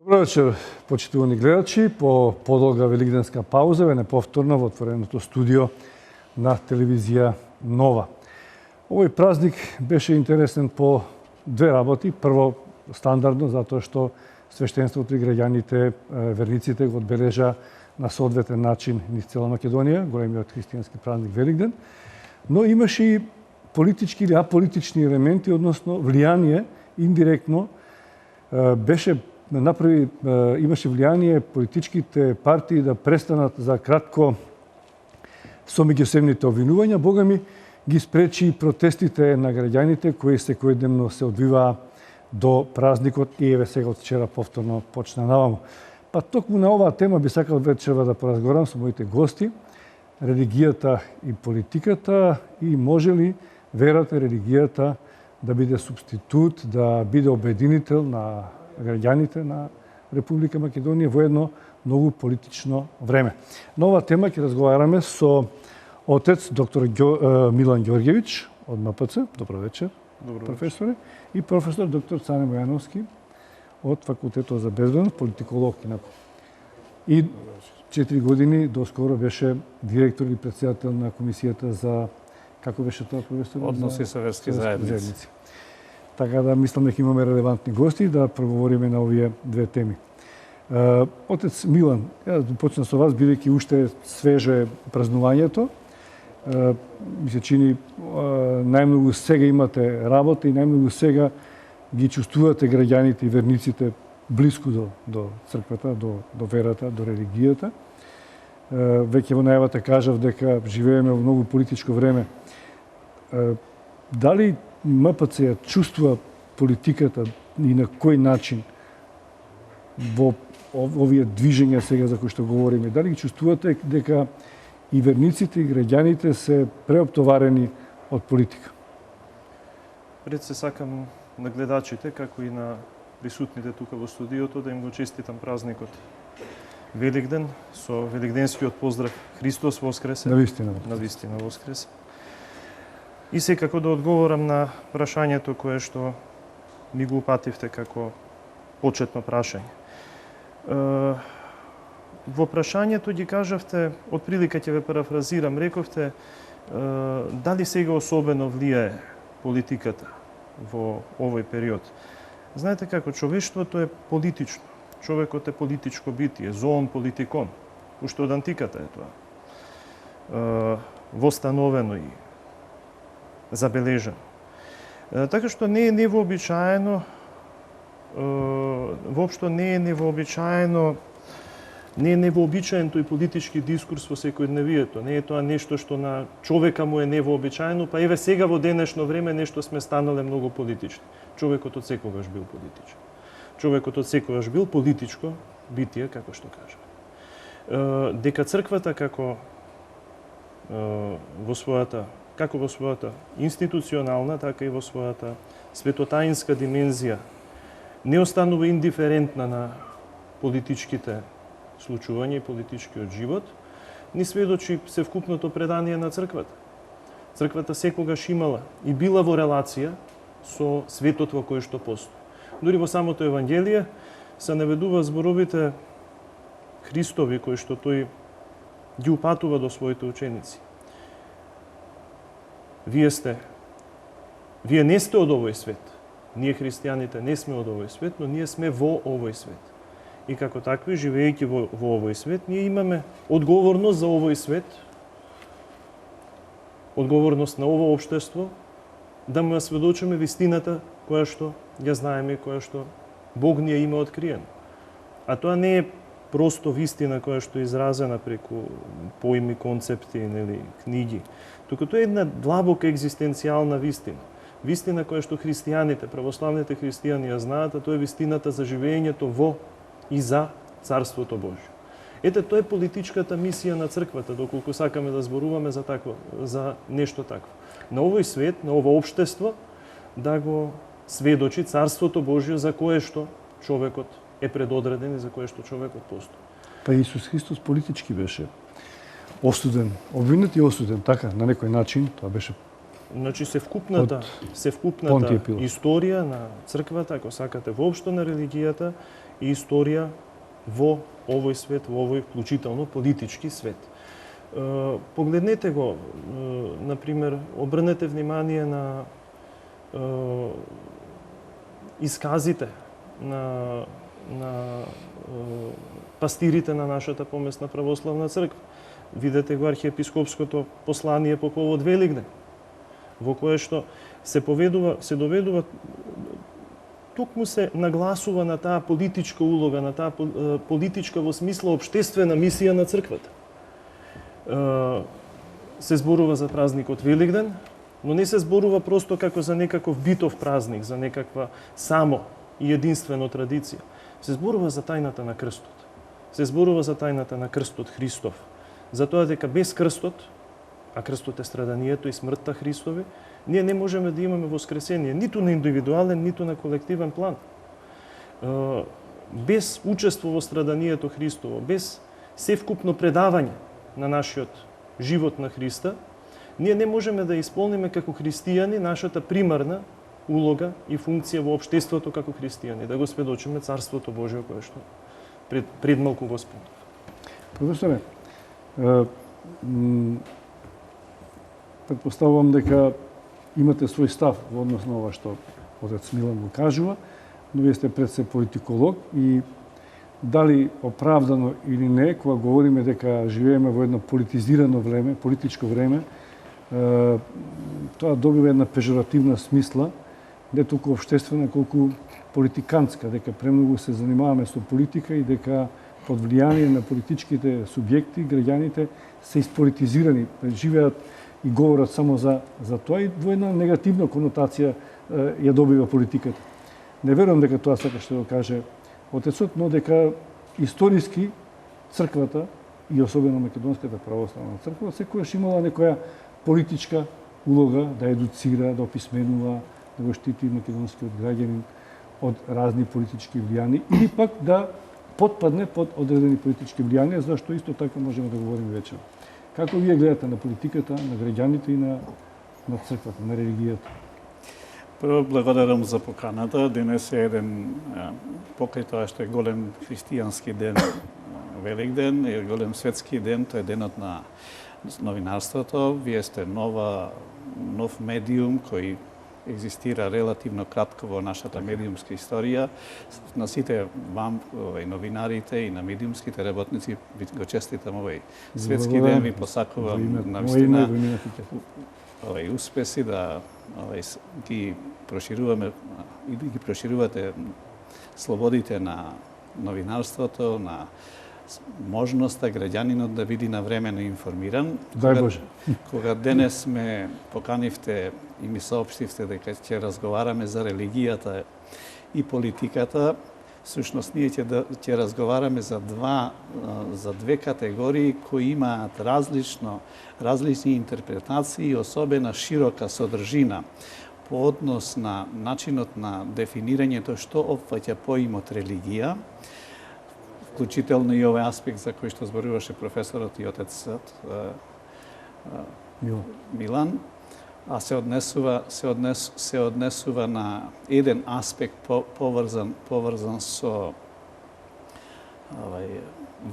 Добро вечер, почитувани гледачи. По подолга великденска пауза ве неповторно во отвореното студио на телевизија Нова. Овој празник беше интересен по две работи. Прво, стандардно, затоа што свештенството и граѓаните, верниците го одбележа на соодветен начин низ цела Македонија, големиот христијански празник Великден, но имаше и политички или аполитични елементи, односно влијание индиректно имаше влијание политичките партии да престанат за кратко со меѓусебните обвинувања. Бога ми ги спречи протестите на граѓаните кои секојдневно се одвиваа до празникот и еве сега од вчера повторно почна наваму. Па токму на оваа тема би сакал вечерва да поразговарам со моите гости, религијата и политиката, и може ли верата, религијата да биде субститут, да биде обединител на граѓаните на Република Македонија во едно многу политично време. На оваа тема ќе разговараме со отец доктор Милан Ѓорѓевиќ од МПЦ. Добро вечер, професоре. И професор доктор Цане Бојановски од Факултетот за безбедност, политиколог инаку. И 4 години доскоро беше директор и председател на комисијата за, како беше тоа, професор? Односи со верски заедници. Така да мислам дека имаме релевантни гости да проговориме на овие две теми. Отец Милан, ја да почнам со вас, бидејќи уште свежо е празнувањето. Ми се чини најмногу сега имате работа и најмногу сега ги чувствувате граѓаните и верниците блиску до црквата, до верата, до религијата. Веќе во најавата кажав дека живееме во многу политичко време. Дали МПЦ ја чувствува политиката и на кој начин во овие движења сега за кои што говориме? Дали ги чувствувате дека и верниците и граѓаните се преоптоварени од политика? Пред се сакам на гледачите, како и на присутните тука во студиото, да им го честитам празникот Великден со великденскиот поздрав Христос воскресе. Навистина воскресе. И секако да одговорам на прашањето кое што ми го упативте како почетно прашање. Во прашањето ги кажавте, од прилика ќе ве парафразирам, рековте дали сега особено влијае политиката во овој период. Знаете како, човештвото е политично. Човекот е политичко битие, зоон политикон. Уште од антиката е тоа. Востановено и забележано. Така што не е невообичаено, воопшто не е невообичаено, не е невообичаен тој политички дискурс во секојдневието. Не е тоа нешто што на човека му е невообичаено, па еве сега во денешно време нешто сме станале многу политични. Човекот од секогаш бил политичен. Човекот од секогаш бил политичко битие, како што кажа. Дека црквата како во својата институционална, така и во својата светотаинска димензија не останува индиферентна на политичките случувања и политичкиот живот, ни сведочи севкупното предание на црквата. Црквата секогаш имала и била во релација со светот во кој што постои. Дури во самото Евангелие се наведува зборовите Христови кои што тој ги упатува до своите ученици. Вие не сте од овој свет. Ние христијаните не сме од овој свет, но ние сме во овој свет. И како такви, живејќи во овој свет, ние имаме одговорност за овој свет, одговорност на ово општество, да му ја сведочиме вистината која што ја знаеме, која што Бог ни ја има откриено. А тоа не е просто вистина која што е изразена преку поими, концепти, нели, книги, туку тоа е една длабока екзистенцијална вистина. Вистина која што христијаните, православните христијани ја знаат, а тоа е вистината за живењето во и за Царството Божјо. Ете, тоа е политичката мисија на црквата, доколку сакаме да зборуваме за нешто такво. На овој свет, на ово општество, да го сведочи Царството Божјо за кое што човекот е предодреден и за кое што човекот постои. Па Исус Христос политички беше осуден, обвинет и осуден, така, на некој начин, тоа беше Значи севкупната Понтија Пилат. историја на црквата, ако сакате, воопшто на религијата и историја во овој свет, во овој вклучително политички свет. Погледнете го, например, обрнете внимание на исказите на пастирите на нашата помесна православна црква. Видете го архиепископското послание по повод Велигден, во кое што се доведува токму се нагласува на таа политичка улога, на таа политичка во смисла општествена мисија на црквата. Се зборува за празникот Велигден, но не се зборува просто како за некаков битов празник, за некаква само и единствено традиција. Се зборува за тајната на крстот. Се зборува за тајната на крстот Христов. За тоа дека без крстот, а крстот е страданието и смртта Христови, ние не можеме да имаме воскресение, ниту на индивидуален, ниту на колективен план. Без учество во страданието Христово, без севкупно предавање на нашиот живот на Христа, ние не можеме да исполниме како христијани нашата примарна улога и функција во општеството како христијани, да го сведочиме Царството Божие кое што пред малку го спомнав. Професоре, предпоставувам дека имате свој став во однос на ова што отец Милан го кажува, но вие сте пред се политиколог и дали оправдано или не, кога говориме дека живееме во едно политизирано време, политичко време, тоа добива една пежоративна смисла, не толку општествена, колку политиканска, дека премногу се занимаваме со политика и дека под влијание на политичките субјекти, граѓаните се ispolitizirani, живеат и говорат само за тоа и во една негативна конотација ја добива политиката. Не верувам дека тоа сакаше да го каже отецот, но дека историски црквата и особено Македонската православна црква секогаш имала некоја политичка улога да едуцира, да описменува, да го штити македонскиот граѓанин од разни политички влијани или пак да потпадне под одредени политички влијанија, зашто исто така можеме да говориме вечер. Како вие гледате на политиката, на граѓаните и на црквата, на религијата? Прво, благодарам за поканата. Денес е еден, покрај тоа што е голем христијански ден, Великден, е голем светски ден, тоа е денот на новинарството. Вие сте нов медиум кој екзистира релативно кратко во нашата медиумска историја. На сите вам, новинарите и на медиумските работници, го честитам овој светски ден, ви посакувам навистина успеси да ги прошируваме и да ги проширувате слободите на новинарството, на можноста граѓанинот да биде навремено информиран. Дај Боже. Кога денес ме поканивте и ми соопштивте дека ќе разговараме за религијата и политиката, всушност ние ќе разговараме за две категории кои имаат различни интерпретации и особена широка содржина по однос на начинот на дефинирањето што опфаќа поимот религија, вклучително и овој аспект за кој што зборуваше професорот и отецот Милан, а се однесува на еден аспект поврзан со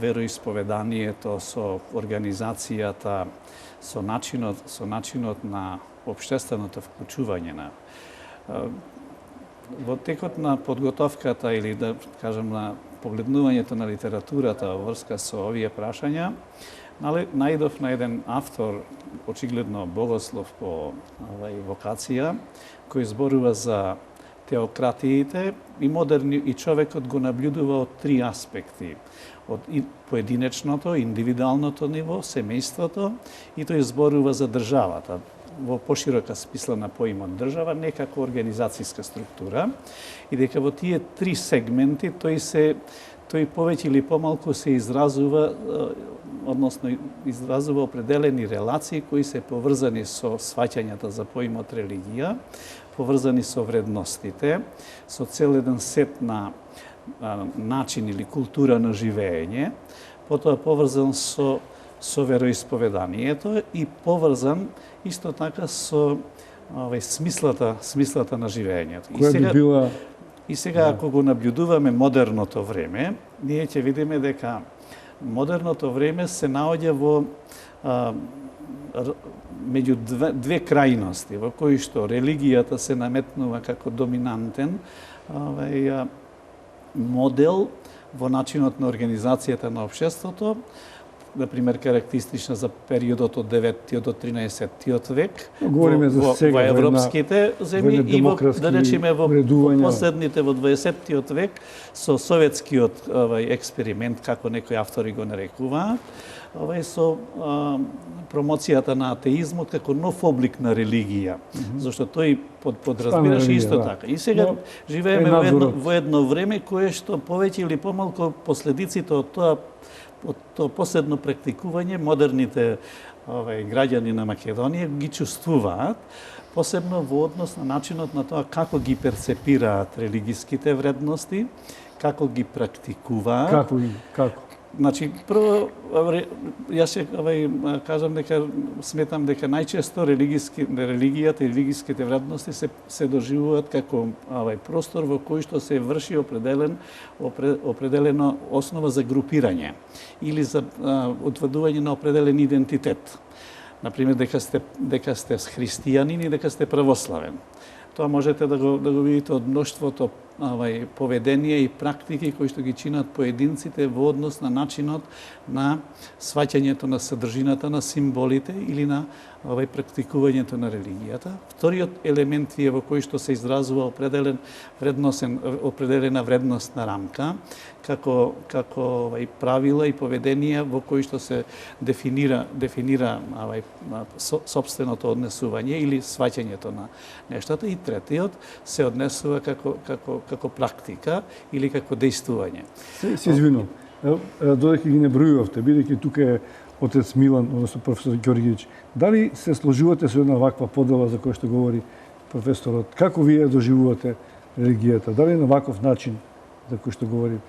вероисповеданието, со организацијата, со начинот на општественото вклучување на во текот на подготовката или да кажам на погледнувањето на литературата во врска со овие прашања, најдов на еден автор, очигледно богослов по вокација, кој зборува за теократиите и модерни и човекот го наблюдува од три аспекти. Од поединечното, индивидуалното ниво, семејството и тој зборува за државата во поширока смисла на поимот држава, не како организацијска структура, и дека во тие три сегменти тој повеќе или помалку се изразува, односно изразува определени релации кои се поврзани со сваќањата за поимот религија, поврзани со вредностите, со цел еден сет на начин или култура на живење, потоа поврзан со со вероисповеданието и поврзан исто така со смислата на живеењето. Која би била... И сега, ако го наблюдуваме модерното време, ние ќе видиме дека модерното време се наоѓа во меѓу две крајности, во кои што религијата се наметнува како доминантен модел во начинот на организацијата на општеството, например, карактеристична за периодот од 9 до 13 век Говориме за сега, во европските земји и во, да речеме, во последните во 20 век со советскиот експеримент, како некои автори го нарекуваат, со промоцијата на атеизмот како нов облик на религија, зашто тој подразбираше исто така. И сега живееме во едно време кое што повеќе или помалку последиците од тоа последно практикување модерните граѓани на Македонија ги чувствуваат, посебно во однос на начинот на тоа како ги перцепираат религиските вредности, како ги практикуваат. Како? Значи, прво, јас ќе кажам дека сметам дека најчесто религијата и религиските вредности се доживуваат како простор во кој што се врши определена основа за групирање или за утврдување на определен идентитет. Например, дека сте христијанин и дека сте православен. Тоа можете да го видите од мноштвото поведение и практики кои што ги чинат поединците во однос на начинот на сваќањето на содржината на символите или на практикувањето на религијата. Вториот елемент е во кој што се изразува определена вредностна рамка, како правила и поведение во кои што се дефинира собственото однесување или сваќањето на нештата, и третиот се однесува како практика или како дејствување. Се извинувам. Додека ги не бројувавте, бидејќи тука е отец Милан, односно професор Ѓорѓевиќ, дали се сложувате со една ваква подела за која што говори професорот? Како вие доживувате религијата? Дали на ваков начин за кој што говори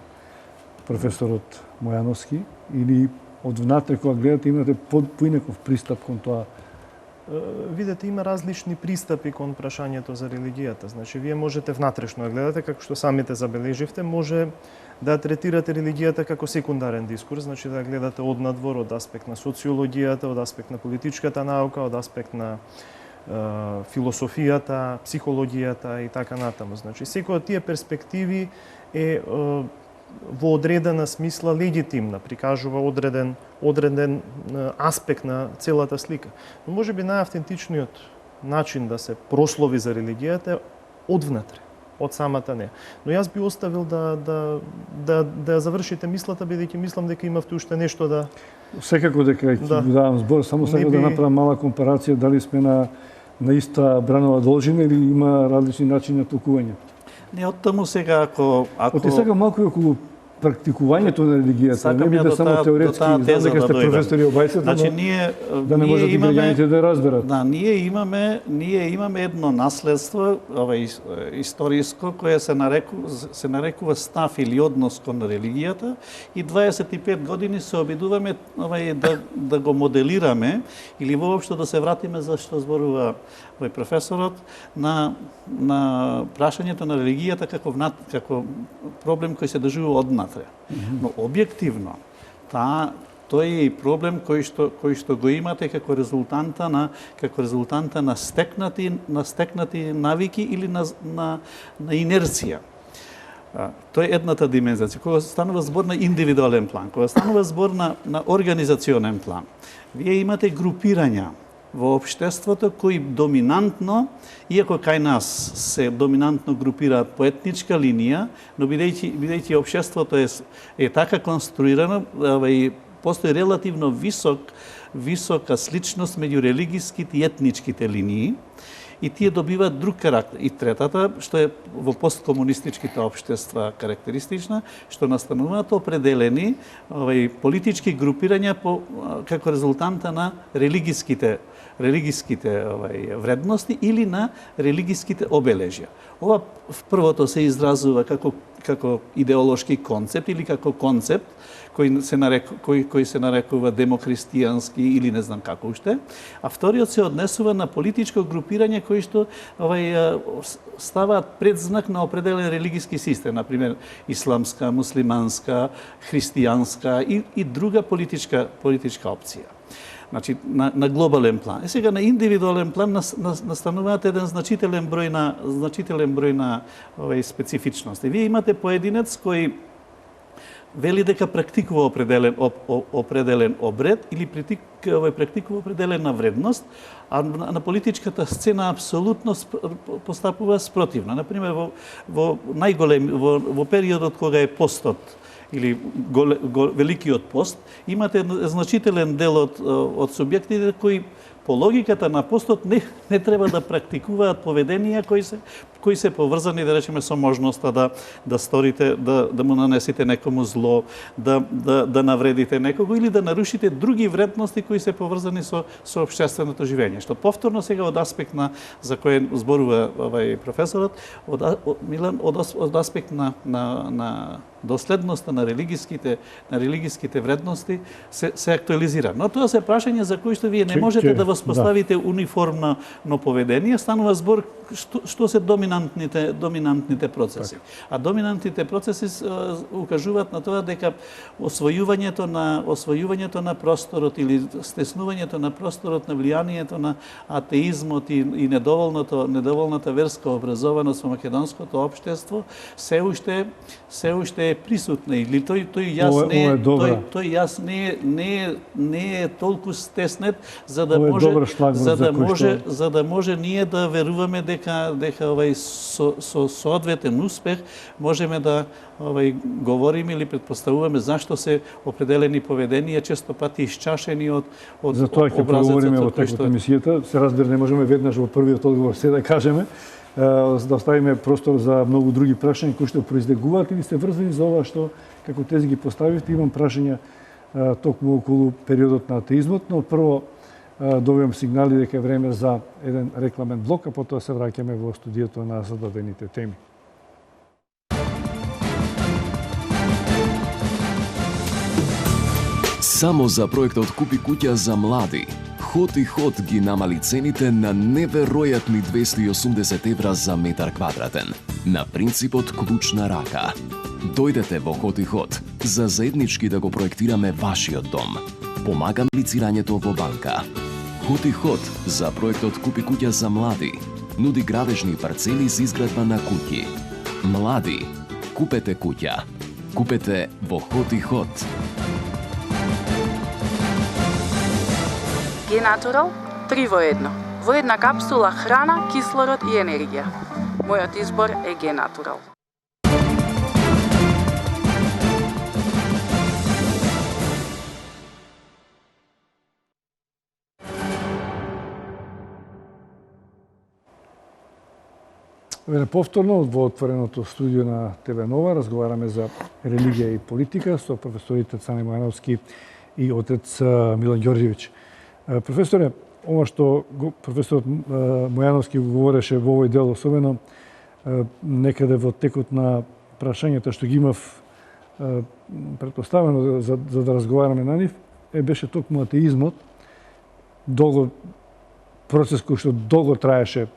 професорот Мојановски, или од внатре кога гледате имате поинаков пристап кон тоа? Видете, има различни пристапи кон прашањето за религијата. Значи, вие можете внатрешно да гледате, како што самите забележивте, може да третирате религијата како секундарен дискурс, значи да гледате однадвор, од аспект на социологијата, од аспект на политичката наука, од аспект на философијата, психологијата и така натаму. Значи, секој од тие перспективи е во одредена смисла легитимна, прикажува одреден аспект на целата слика. Но можеби најавтентичниот начин да се прослови за религијата е одвнатре, од самата неа. Но јас би оставил да завршите мислата, бидејќи мислам дека имавте уште нешто да... Секако дека ќе давам збор, само сега да направам мала компарација, дали сме на иста бранова должина или има различни начини на толкување. Не, од таму сега, ако... Оти сега малку и околу практикувањето на религијата, не биде само теоретски, знам дека сте професори обајцата, значи, да не можат и граѓаните да разберат. Да, ние имаме едно наследство, историско, кое се нарекува став или однос кон религијата, и 25 години се обидуваме да го моделираме или воопшто да се вратиме за што зборува професорот на прашањето на религијата како проблем кој се доживува однатре. Но објективно, тој е и проблем кој што го имате како резултанта на стекнати навики или на инерција. Тоа е едната димензија. Кога станува збор на индивидуален план, кога станува збор на организационен план, вие имате групирања во општеството кои доминантно, иако кај нас се доминантно групираат по етничка линија, но бидејќи општеството е така конструирано, постои релативно висока сличност меѓу религиските и етничките линии, и тие добиваат друг карактер. И третата, што е во посткомунистичките општества карактеристична, што настануваат определени политички групирања како резултанта на религиските религиските вредности или на религиските обележја. Ова првото се изразува како идеолошки концепт или како концепт кој се нарекува демокристијански или не знам како уште, а вториот се однесува на политичко групирање кои што ставаат предзнак на определен религиски систем, например исламска, муслиманска, христијанска и друга политичка опција. Значи, на глобален план. Сега на индивидуален план настануваат еден значителен број на специфичности. Вие имате поединец кој вели дека практикува определен обред или практикува определена вредност, а на политичката сцена апсолутно постапува спротивно. Например, во периодот кога е постот или великиот пост, имате значителен дел од субјектите кои по логиката на постот не треба да практикуваат поведенија кои се поврзани, да речеме, со можноста да сторите, да му нанесите некому зло, да навредите некого или да нарушите други вредности кои се поврзани со општественото живење. Што повторно сега од аспект за кој зборува професорот, Милан, од аспект на доследноста на религиските вредности се актуализира. Но тоа се прашање за кои што вие не можете да воспоставите униформно поведение. Станува збор што се доминантните процеси. А доминантните процеси укажуваат на тоа дека освојувањето на просторот или стеснувањето на просторот на влијанието на атеизмот и недоволната верска образованост во македонското општество се уште е присутна или тој јас не е толку стеснет за да може ние да веруваме дека со соодветен успех можеме да говориме или предпоставуваме зашто се определени поведенија често пати исчашени од затоа ќе проговориме во текот на емисијата. Се разбира, не можеме веднаш во првиот одговор се да кажеме, да оставиме простор за многу други прашања кои што произлегуваат или се врзани за ова што како тези ги поставивте. Имам прашања токму околу периодот на атеизмот, но прво добивам сигнали дека е време за еден рекламен блок, а потоа се враќаме во студиото на зададените теми. Само за проектот Купи куќа за млади, Хот и Хот ги намали цените на неверојатни 280 евра за метар квадратен, на принципот клуч на рака. Дојдете во Хот и Хот за заеднички да го проектираме вашиот дом. Помагам лицирањето во банка. Хот и Хот за проектот Купи куќа за млади нуди градежни парцели за изградба на куќи. Млади, купете куќа. Купете во Хот и Хот. Генатурал 3 во 1. Во една капсула храна, кислород и енергија. Мојот избор е Генатурал. Повторно во отвореното студио на ТВ Нова разговараме за религија и политика со професорите Цане Мојановски и отец Милан Ѓорѓевиќ. Професоре, ова што професорот Мојановски го говореше во овој дел, особено некаде во текот на прашањата што ги имав претпоставено за да разговараме на нив, беше токму атеизмот, процес кој што долго траеше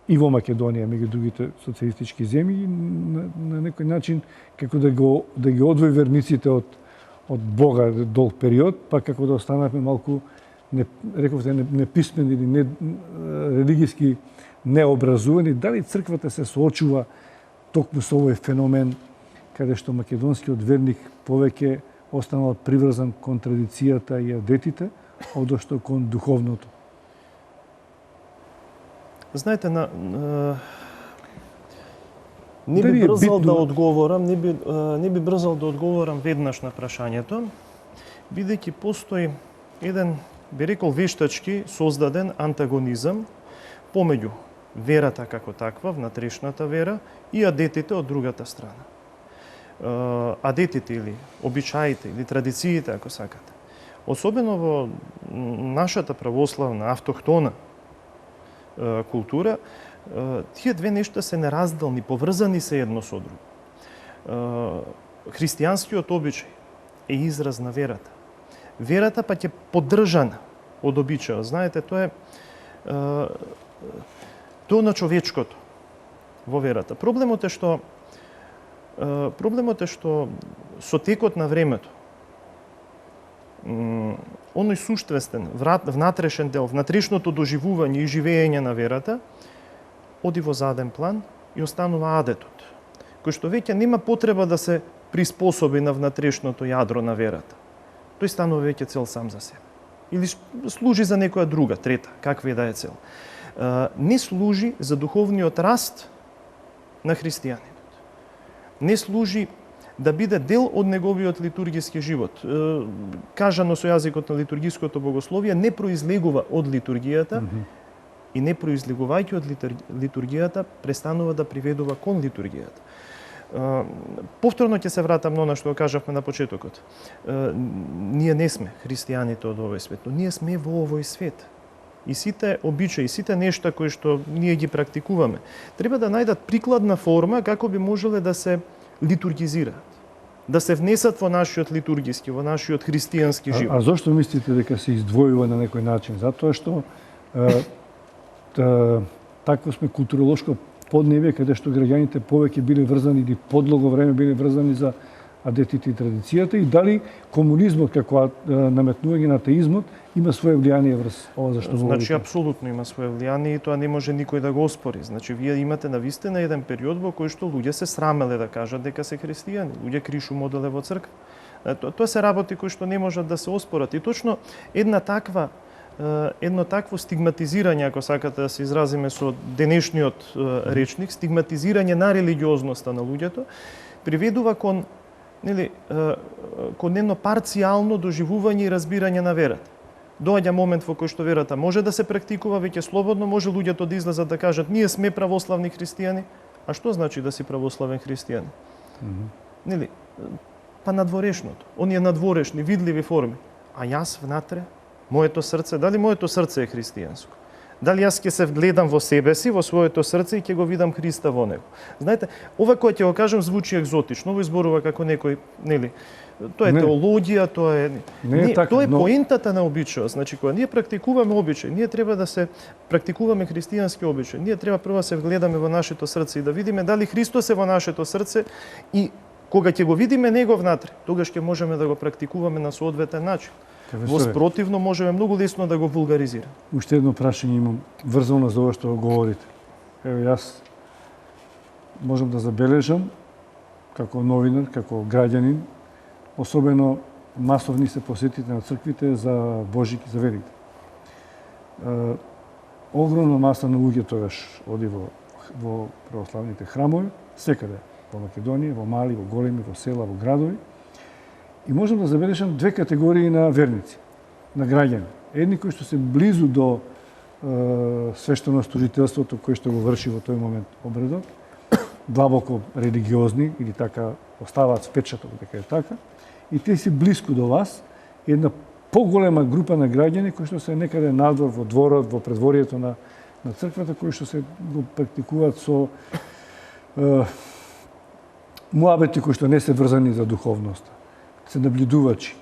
и во Македонија, меѓу другите социјалистички земји, на некој начин како да ги одвои верниците од Бога долг период, па како да останавме малку, рековте, неписмени или религиски необразувани. Дали црквата се соочува токму со овој феномен, каде што македонскиот верник повеќе останал приврзан кон традицијата и адетите, одошто кон духовното? Знаете, не би брзал да одговорам, не би брзал да одговорам веднаш на прашањето, бидејќи постои еден, би рекол, вештачки создаден антагонизам помеѓу верата како таква, внатрешната вера, и адетите од другата страна. Адетите или обичаите или традициите, ако сакате, особено во нашата православна, автохтона култура, тие две нешта се неразделни, поврзани се едно со друго. Христијанскиот обичај е израз на верата. Верата пак е поддржана од обичајот. Знаете, тоа на човечкото во верата. Проблемот е што со текот на времето оној суштествен, внатрешен дел, внатрешното доживување и живење на верата оди во заден план и останува адетот, кој што веќе нема потреба да се приспособи на внатрешното јадро на верата. Тој станува веќе цел сам за себе. Или служи за некоја друга, трета, каква и да е цел. Не служи за духовниот раст на христијанинот. Не служи да биде дел од неговиот литургиски живот. Кажано со јазикот на литургиското богословие, не произлегува од литургијата и не произлегувајќи од литургијата, престанува да приведува кон литургијата. Повторно ќе се вратам на она што кажавме на почетокот. Ние не сме христијаните од овој свет, но ние сме во овој свет. И сите обичаи, сите нешта кои што ние ги практикуваме, треба да најдат прикладна форма како би можеле да се литургизираат, да се внесат во нашиот литургиски, во нашиот христијански живот. А зошто мислите дека се издвојува на некој начин? Затоа што такво сме културолошко поднебие каде што граѓаните повеќе биле врзани или подлого време биле врзани за адетите и традицијата, и дали комунизмот како наметнување на атеизмот има свое влијание врз ова за што говорите? Значи апсолутно има свое влијание и тоа не може никој да го оспори. Значи вие имате навистина еден период во кој што луѓе се срамеле да кажат дека се христијани, луѓе кришу моделе во црква. Тоа се работи кои што не можат да се оспорат и точно едно такво стигматизирање, ако сакате да се изразиме со денешниот речник, стигматизирање на религиозноста на луѓето, приведува кон едно парцијално доживување и разбирање на верата. Доаѓа момент во кој што верата може да се практикува веќе слободно, може луѓето да излезат да кажат ние сме православни христијани. А што значи да си православен христијанин? Па надворешното, оние надворешни, видливи форми. А јас внатре, моето срце, дали моето срце е христијанско? Дали јас ќе се вгледам во себе си, во своето срце и ќе го видам Христа во него? Знаете, ова кој ќе го кажам звучи екзотично, ово зборува како некој, тоа е теологија, тоа е тоа е поентата на обичајот. Значи кога ние практикуваме обичај, ние треба да се практикуваме христијански обичај. Ние треба прво да се вгледаме во нашето срце и да видиме дали Христос е во нашето срце и кога ќе го видиме него внатре, тогаш ќе можеме да го практикуваме на соодветен начин. Во спротивно можеме многу лесно да го вулгаризираме. Уште едно прашање имам врзано за ова што говорите. Ево јас можам да забележам како новинар, како граѓанин, особено масовни се посетите на црквите за Божик и за Великден. Огромна маса на луѓе тогаш оди во православните храмови, секаде во Македонија, во мали, во големи, во села, во градови. И можам да забележам две категории на верници, на граѓани. Едни кои што се близу до свештенослужителството кој што го врши во тој момент обредот, длабоко религиозни или така оставаат впечаток дека е така, и те си блиску до вас, една поголема група на граѓани кои што се некаде надвор во дворот, во предворието на црквата, кои што се го практикуваат со муабети кои што не се врзани за духовноста. Се наблюдувачи,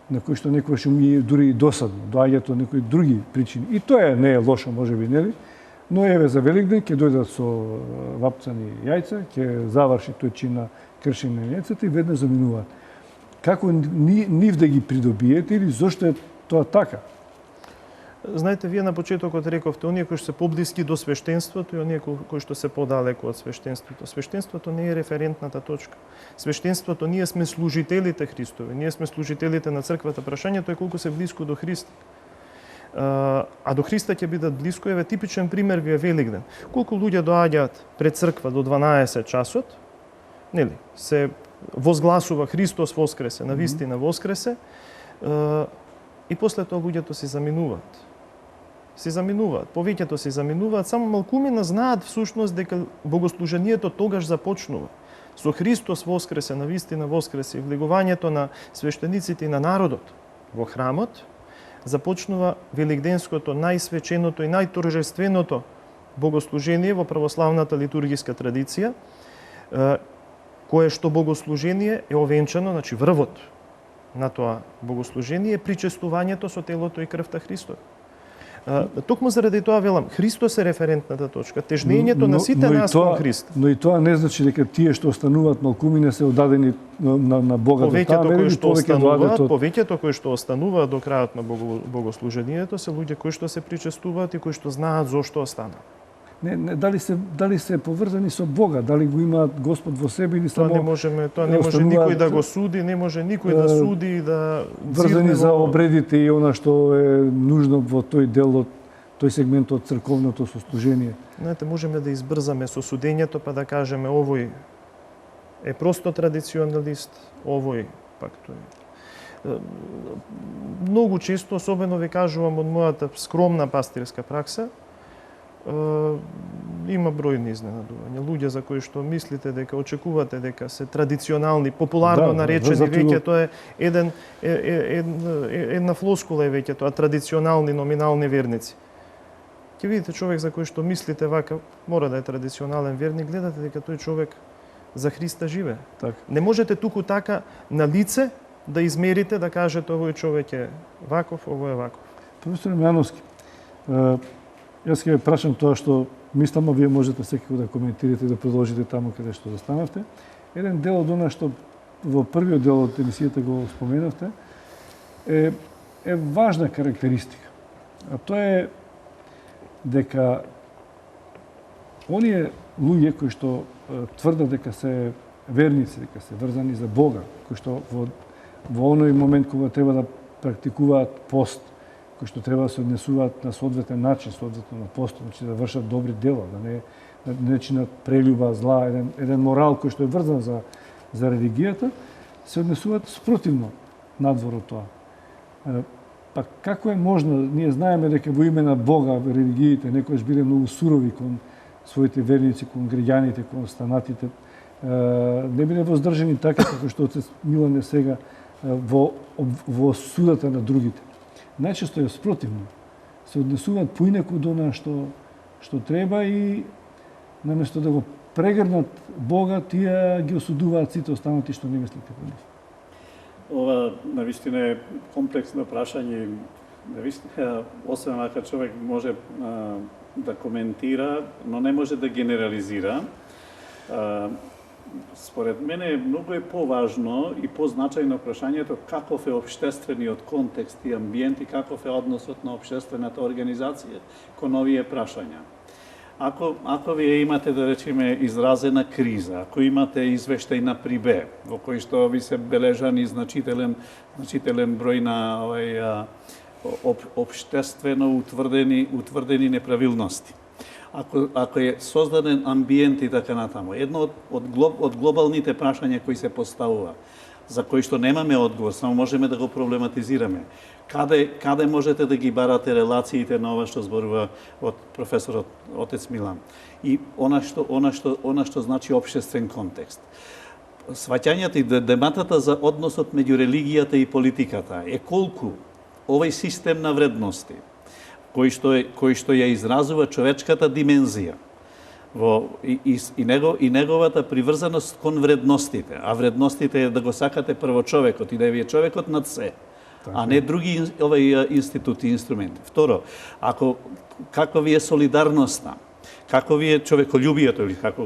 на кои што некојаш ми дури и досадно, доаѓаат од некои други причини. И тоа не е лошо, можеби, нели? Но еве за Великден ќе дојдат со вапцани јајца, ќе заврши тој чин на кршење на јајцата и веднаш заминуваат. Како нив да ги придобиете или зошто е тоа така? Знаете, вие на почетокот рековте, оние кои што се поблиски до свештенството и оние кои што се подалеку од свештенството. Свештенството не е референтната точка. Свештенството, ние сме служителите Христови, ние сме служителите на црквата. Прашањето е колку се блиску до Христа. А до Христа ќе бидат блиску, еве типичен пример ви е Великден. Колку луѓе доаѓаат пред црква до 12 часот, се возгласува Христос воскресе, навистина воскресе, и после тоа луѓето се заминуваат. Повеќето се заминуваат, само малкумина знаат всушност дека богослужението тогаш започнува. Со Христос воскресе, навистина воскресе, и влегувањето на свештениците и на народот во храмот, започнува великденското, најсвеченото и најторжественото богослужение во православната литургиска традиција, кое што богослужение е овенчано, значи врвот на тоа богослужение е причестувањето со телото и крвта Христови. Токму заради тоа велам, Христос е референтната точка, тежнењето на сите нас кон Христ. Но и тоа не значи дека тие што остануваат малкумине се одадени на Бога до таа мери, повеќето кои што остануваат до крајот на богослужението се луѓе кои што се причестуваат и кои што знаат зошто останаа. Не, дали се поврзани со Бога, дали го имаат Господ во себе или само тоа не може никој да го суди, не може никој да суди и да врзани за обредите и она што е нужно во тој дел од тој сегмент од црковното сослужение. Знаете, можеме да избрзаме со судењето па да кажеме овој е просто традиционалист, овој пак тој. Многу често, особено ви кажувам од мојата скромна пастирска пракса, има бројни изненадувања. Луѓе за кои што мислите дека очекувате дека се традиционални, популарно наречени веќе, тоа е една флоскула е веќе тоа, традиционални номинални верници. Ќе видите човек за кој што мислите вака, мора да е традиционален верник, гледате дека тој човек за Христа живе. Так. Не можете туку така на лице да измерите, да кажете овој човек е ваков, овој е ваков. Професор Мијановски, јас ќе ве прашам тоа што мислам, а вие можете секако да коментирате и да продолжите таму каде што застанавте. Еден дел од она што во првиот дел од емисијата го споменавте е важна карактеристика. А тоа е дека оние луѓе кои што тврдат дека се верници, дека се врзани за Бога, кои што во оној момент кога треба да практикуваат пост, кои што треба да се однесуваат на соодветен начин, соодветно на постот, значи да вршат добри дела, да не чинат прелюба, зла, еден морал кој што е врзан за религијата, се однесуваат спротивно надвор од тоа. Па како е можно, ние знаеме дека во име на Бога религиите некојаш биле многу сурови кон своите верници, кон граѓаните, кон останатите, не биле воздржани така како што отец Милан е сега во судата на другите. Најчесто е спротивно. Се однесуваат поинаку до она што треба и наместо да го прегрнат Бога, тие ги осудуваат сите останати што не мислите по нив. Ова навистина е комплексно прашање. Навистина, освен ако човек може да коментира, но не може да генерализира. Според мене многу е поважно и позначајно прашањето каков е општествениот контекст и амбиент и каков е односот на општествената организација кон овие прашања. Ако вие имате, да речеме, изразена криза, ако имате извештај на Прибе, во кој што ви се бележани значителен број на општествено утврдени неправилности, ако е создаден амбиент и така натаму, едно од глобалните прашања кои се поставува, за кои што немаме одговор, само можеме да го проблематизираме. Каде можете да ги барате релациите на ова што зборува од професорот отец Милан? И она што значи општествен контекст. Сваќањето и дебатата за односот меѓу религијата и политиката е колку овој систем на вредности кој што ја изразува човечката димензија и неговата приврзаност кон вредностите, а вредностите е да го сакате прво човекот и да ви е човекот над се, а не други институти и инструменти. Второ, како ви е солидарноста, како ви е човеколюбието, или како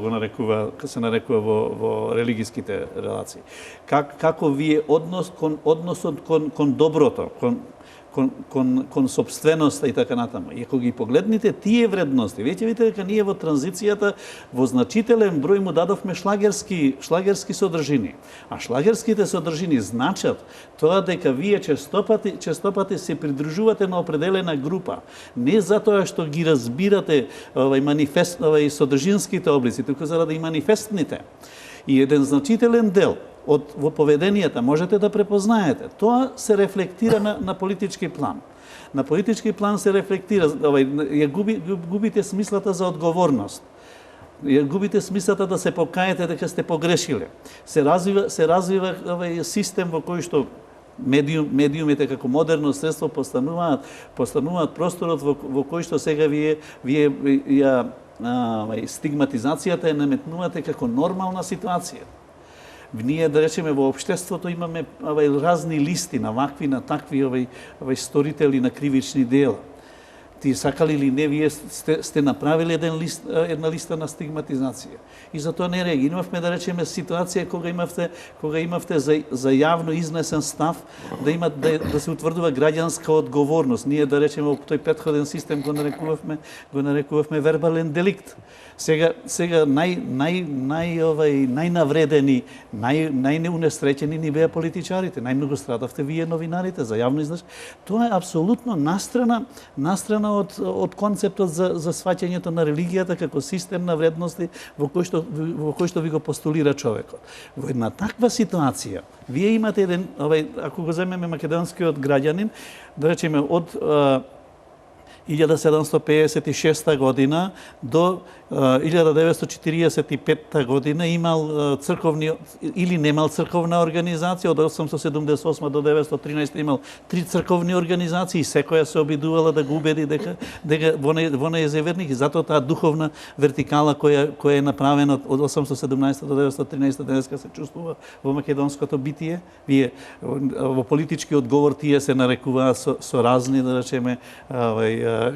се нарекува во религиските релации, како ви е односот кон доброто, кон собственоста и така натаму. И ако ги погледнете тие вредности, веќе видите дека ние во транзицијата во значителен број му дадовме шлагерски содржини. А шлагерските содржини значат тоа дека вие честопати се придружувате на определена група, не затоа што ги разбирате содржинските облици, туку заради манифестните. И еден значителен дел во поведенијата можете да препознаете. Тоа се рефлектира на политички план. На политички план се рефлектира, губите смислата за одговорност. Губите смислата да се покаете дека сте погрешиле. Се развива систем во кој што медиумите како модерно средство постануваат просторот во кој што сега вие ја стигматизацијата ја наметнувате како нормална ситуација. Ние, да речеме, во општеството имаме разни листи на вакви, на такви сторители на кривични дела. Ти сакали или не, вие сте направили една листа на стигматизација. И затоа не реагиравме, да речеме, ситуација кога имавте за јавно изнесен став да се утврдува граѓанска одговорност. Ние, да речеме, во тој претходен систем го нарекувавме вербален деликт. Сега најнавредени, најнеунесреќени ни беа политичарите. Најмногу страдавте вие новинарите за јавно изнесен. Тоа е апсолутно настрана од концептот за сваќањето на религијата како систем на вредности во кој што ви го постулира човекот. Во една таква ситуација, вие имате еден, ако го земеме македонскиот граѓанин, да речеме од 1756 година до 1945 година имал црковни или немал црковна организација, од 878 до 913 имал 3 црковни организации, секоја се обидувала да го убеди дека во неј е верник, и затоа таа духовна вертикала која е направена од 817 до 913 денеска се чувствува во македонското битие. Вие во политички одговор тие се нарекуваат со разни, да речеме,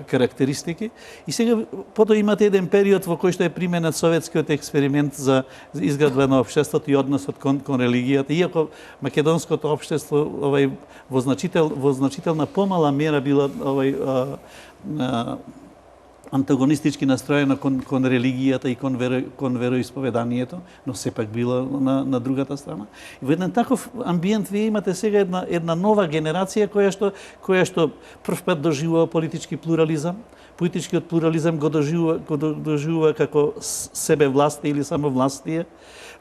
карактеристики. И сега потоа имате еден период во кој што е применат советскиот експеримент за изградба на општеството и односот кон религијата. Иако македонското општество во значителна помала мера била антагонистички настроена кон религијата и кон вероисповеданието, но сепак била на другата страна. И во еден таков амбиент вие имате сега една нова генерација која што првпат доживува политички плурализам. Политичкиот плурализам го доживува како себе власти или самовластие.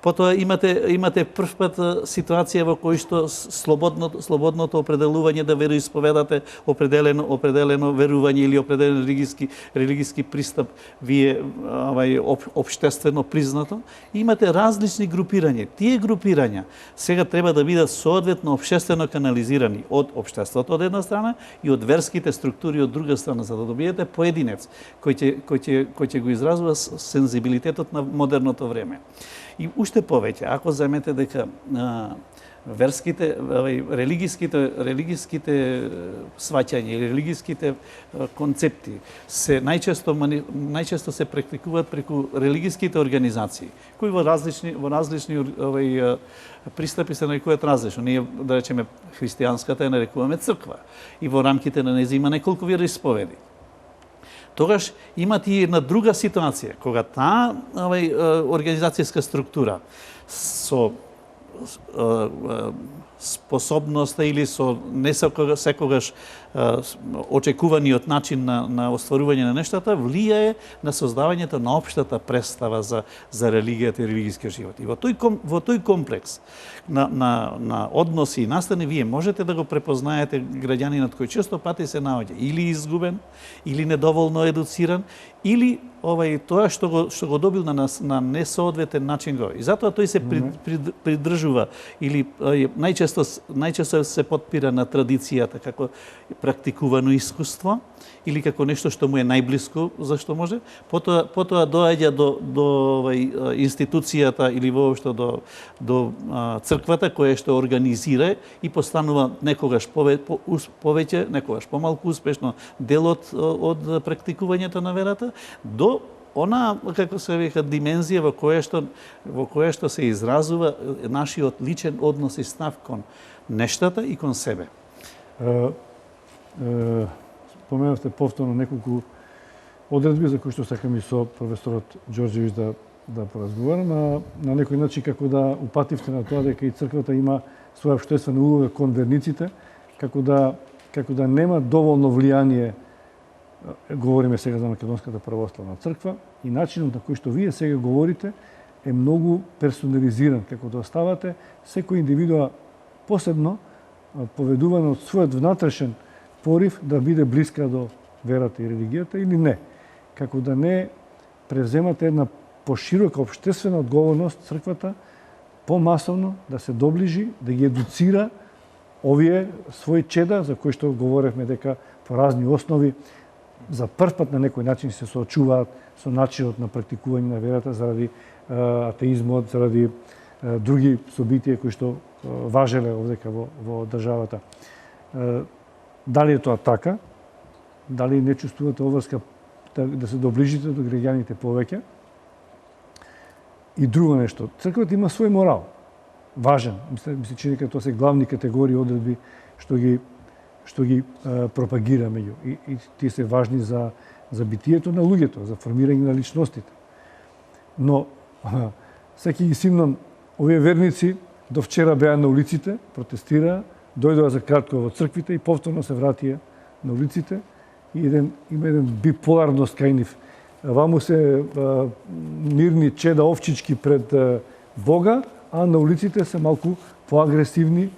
Потоа имате првпат ситуација во кој што слободното определување да вероисповедате определено верување или определен религиски пристап вие општествено признато. Имате различни групирања. Тие групирања сега треба да бидат соодветно општествено канализирани од општеството од една страна и од верските структури од друга страна, за да добиете поединец кој ќе го изразува сензибилитетот на модерното време. И уште повеќе, ако земете дека верските, религиските сваќања или религиските концепти се најчесто се практикуваат преку религиските организации, кои во различни пристапи се нарекуваат различно. Ние, да речеме, христијанската ја нарекуваме црква и во рамките на нејзина има неколку вероисповеди. Тогаш имате и една друга ситуација, кога таа организацијска структура со способноста или со не секогаш очекуваниот начин на остварување на нештата влијае на создавањето на општата представа за религијата и религискиот живот. И во тој комплекс на односи и настани вие можете да го препознаете граѓанинот кој често пати се наоѓа или изгубен, или недоволно едуциран, или тоа што го добил на несоодветен начин го. И затоа тој се придржува или најчесто се потпира на традицијата како практикувано искуство или како нешто што му е најблиско за што може. Потоа доаѓа до институцијата или воопшто до црквата која што организира и постанува некогаш повеќе, некогаш помалку успешно дел од практикувањето на верата, до она, како се вика, димензија во која што се изразува нашиот личен однос и став кон нештата и кон себе. Споменавте повторно неколку одредби за кои што сакам и со професорот Ѓорѓевиќ да поразговарам, а на некој начин како да упативте на тоа дека и црквата има своја општествена улога кон верниците, како да нема доволно влијание, говориме сега за Македонската православна црква, и начинот на кој што вие сега говорите е многу персонализиран, како да оставате секој индивидуа посебно поведуван од својот внатрешен порив да биде блиска до верата и религијата или не. Како да не преземате една поширока општествена одговорност црквата помасовно да се доближи, да ги едуцира овие своји чеда, за кои што говоревме дека по разни основи, за прв пат на некој начин се соочуваат со начинот на практикување на верата заради атеизмот, заради други собитија кои што важеле овдека во државата. Дали е тоа така? Дали не чувствувате обврска да се доближите до граѓаните повеќе? И друго нешто, црквата има свој морал. Важен. Мисле, че дека тоа се главни категории одредби што ги пропагираме ја. И тие се важни за битието на луѓето, за формирање на личностите. Но, секи ги симнам, овие верници до вчера беа на улиците, протестираа, дојдоа за кратко во црквите и повторно се вратија на улиците. И има еден биполарност кај нив. Ваму се мирни чеда овчички пред Бога, а на улиците се малку поагресивни.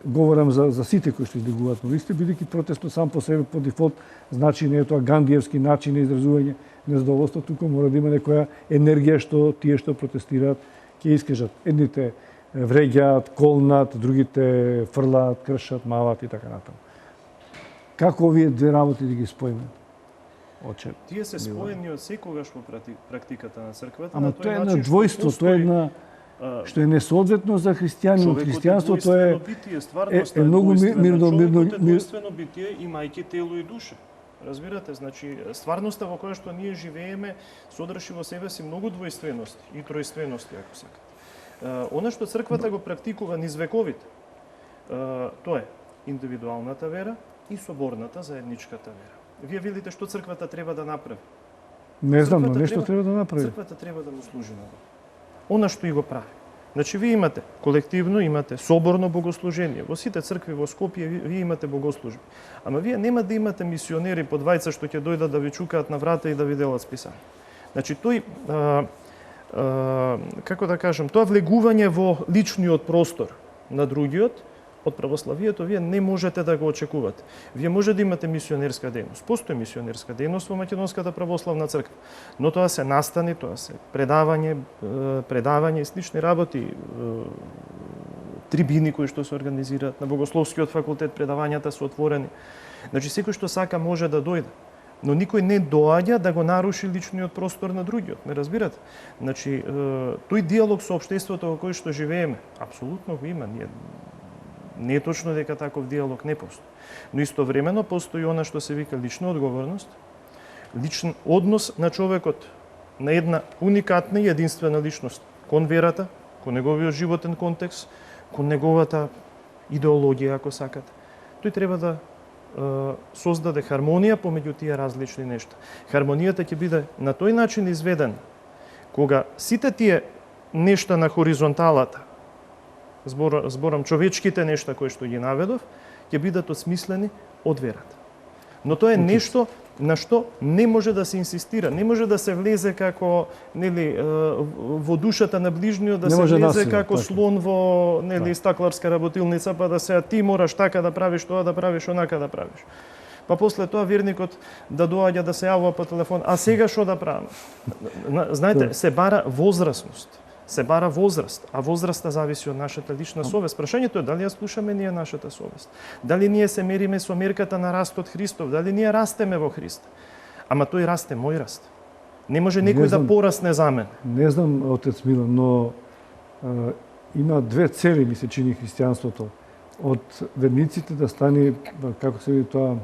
Говорам за сите кои што излегуваат на улиците, бидејќи протестот сам по себе по дефолт значи не е тоа гандиевски начин на изразување незадоволство, туку мора да има некоја енергија што тие што протестираат ќе искажат. Едните вреѓаат, колнат, другите фрлаат, кршат, мават и така натаму. Како овие две работи да ги споиме? Оче. Тие се споени од секогаш во практиката на црквата. Ама тоа е на двојство, тоа е на што е несоодветно за христијанинот. Христијанството е многу мирно двојствено битие, имајќи тело и душа. Разбирате, значи стварноста во која што ние живееме содржи во себе си многу двојствености и тројственности, ако сакате. Она што црквата го практикува низ вековите, тоа е индивидуалната вера и соборната заедничката вера. Вие видите што црквата треба да направи. Не знам, но нешто треба да направи. Црквата треба да му служи на Бог. Она што и го прави. Значи, вие имате колективно, имате соборно богослужение. Во сите цркви во Скопје вие имате богослужби. Ама вие нема да имате мисионери по двајца што ќе дојдат да ви чукаат на врата и да ви делат списание. Значи, тој, како да кажам, тоа влегување во личниот простор на другиот, од православието вие не можете да го очекувате. Вие може да имате мисионерска дејност. Постои мисионерска дејност во Македонската православна црква, но тоа се настани, тоа се предавање и слични работи, трибини кои што се организираат на Богословскиот факултет, предавањата се отворени. Значи секој што сака може да дојде, но никој не доаѓа да го наруши личниот простор на другиот. Ме разбирате? Значи тој диалог со општеството во кој што живееме, апсолутно го има. Не е точно дека таков диалог не постои. Но истовремено постои она што се вика лична одговорност, личен однос на човекот, на една уникатна и единствена личност кон верата, кон неговиот животен контекст, кон неговата идеологија, ако сакате. Тој треба да создаде хармонија помеѓу тие различни нешта. Хармонијата ќе биде на тој начин изведена кога сите тие нешта на хоризонталата, зборам човечките нешта кои што ги наведов, ќе бидат осмислени од верата. Но тоа е нешто на што не може да се инсистира, не може да се влезе како во душата на ближниот, да се влезе како слон во стакларска работилница, па да се ти мораш така да правиш, тоа да правиш, онака да правиш. Па после тоа верникот да доаѓа да се јавува по телефон, а сега што да правам? Знаете, се бара возрастност. Се бара возраст, а возраста зависи од нашата лична совест. Прашањето е дали ја слушаме ние нашата совест. Дали ние се мериме со мерката на растот Христов, дали ние растеме во Христа. Ама тој раст е мој раст. Не може некој да порасне за мене. Не знам, отец Милан, но има две цели, ми се чини христијанството. Од верниците да стане, како се види тоа,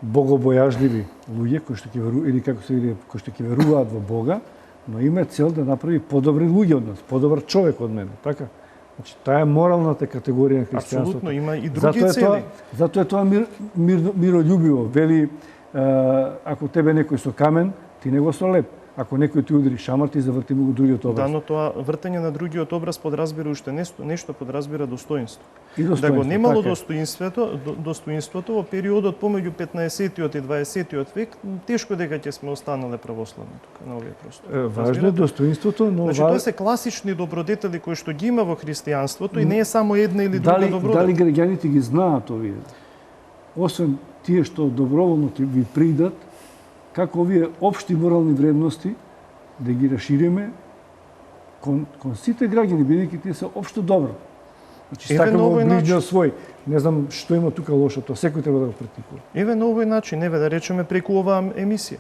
богобојажливи луѓе кои што ќе веруваат, или како се види, кои што ќе веруваат во Бога, но има цел да направи подобри луѓе од нас, подобар човек од мене, така? Значи, таа е моралната категорија на христијанството. Апсолутно, има и други цели. Затоа е тоа миролюбиво. Вели, ако тебе некој со камен, ти не го со леп. Ако некој ти удри шамар, ти заврти му го другиот образ. Да, но тоа вртење на другиот образ подразбира уште нешто подразбира достоинство. Да го немало достоинството во периодот помеѓу 15-тиот и 20-тиот век, тешко дека ќе сме останале православни тука на овие простори. Важно е достоинството, но значи тоа се класични добродетели кои што ги има во христијанството и не е само една или друга добродетел. Дали граѓаните ги знаат овие? Освен тие што доброволно ќе ви придат, како овие општи морални вредности да ги расшириме кон сите граѓани, бидејќи тие се општо добро. Значи, сакаме на од овој ближниот начин. свој. Не знам што има тука лошо, тоа секој треба да го практикува. Еве на овој начин, еве да речеме преку оваа емисија.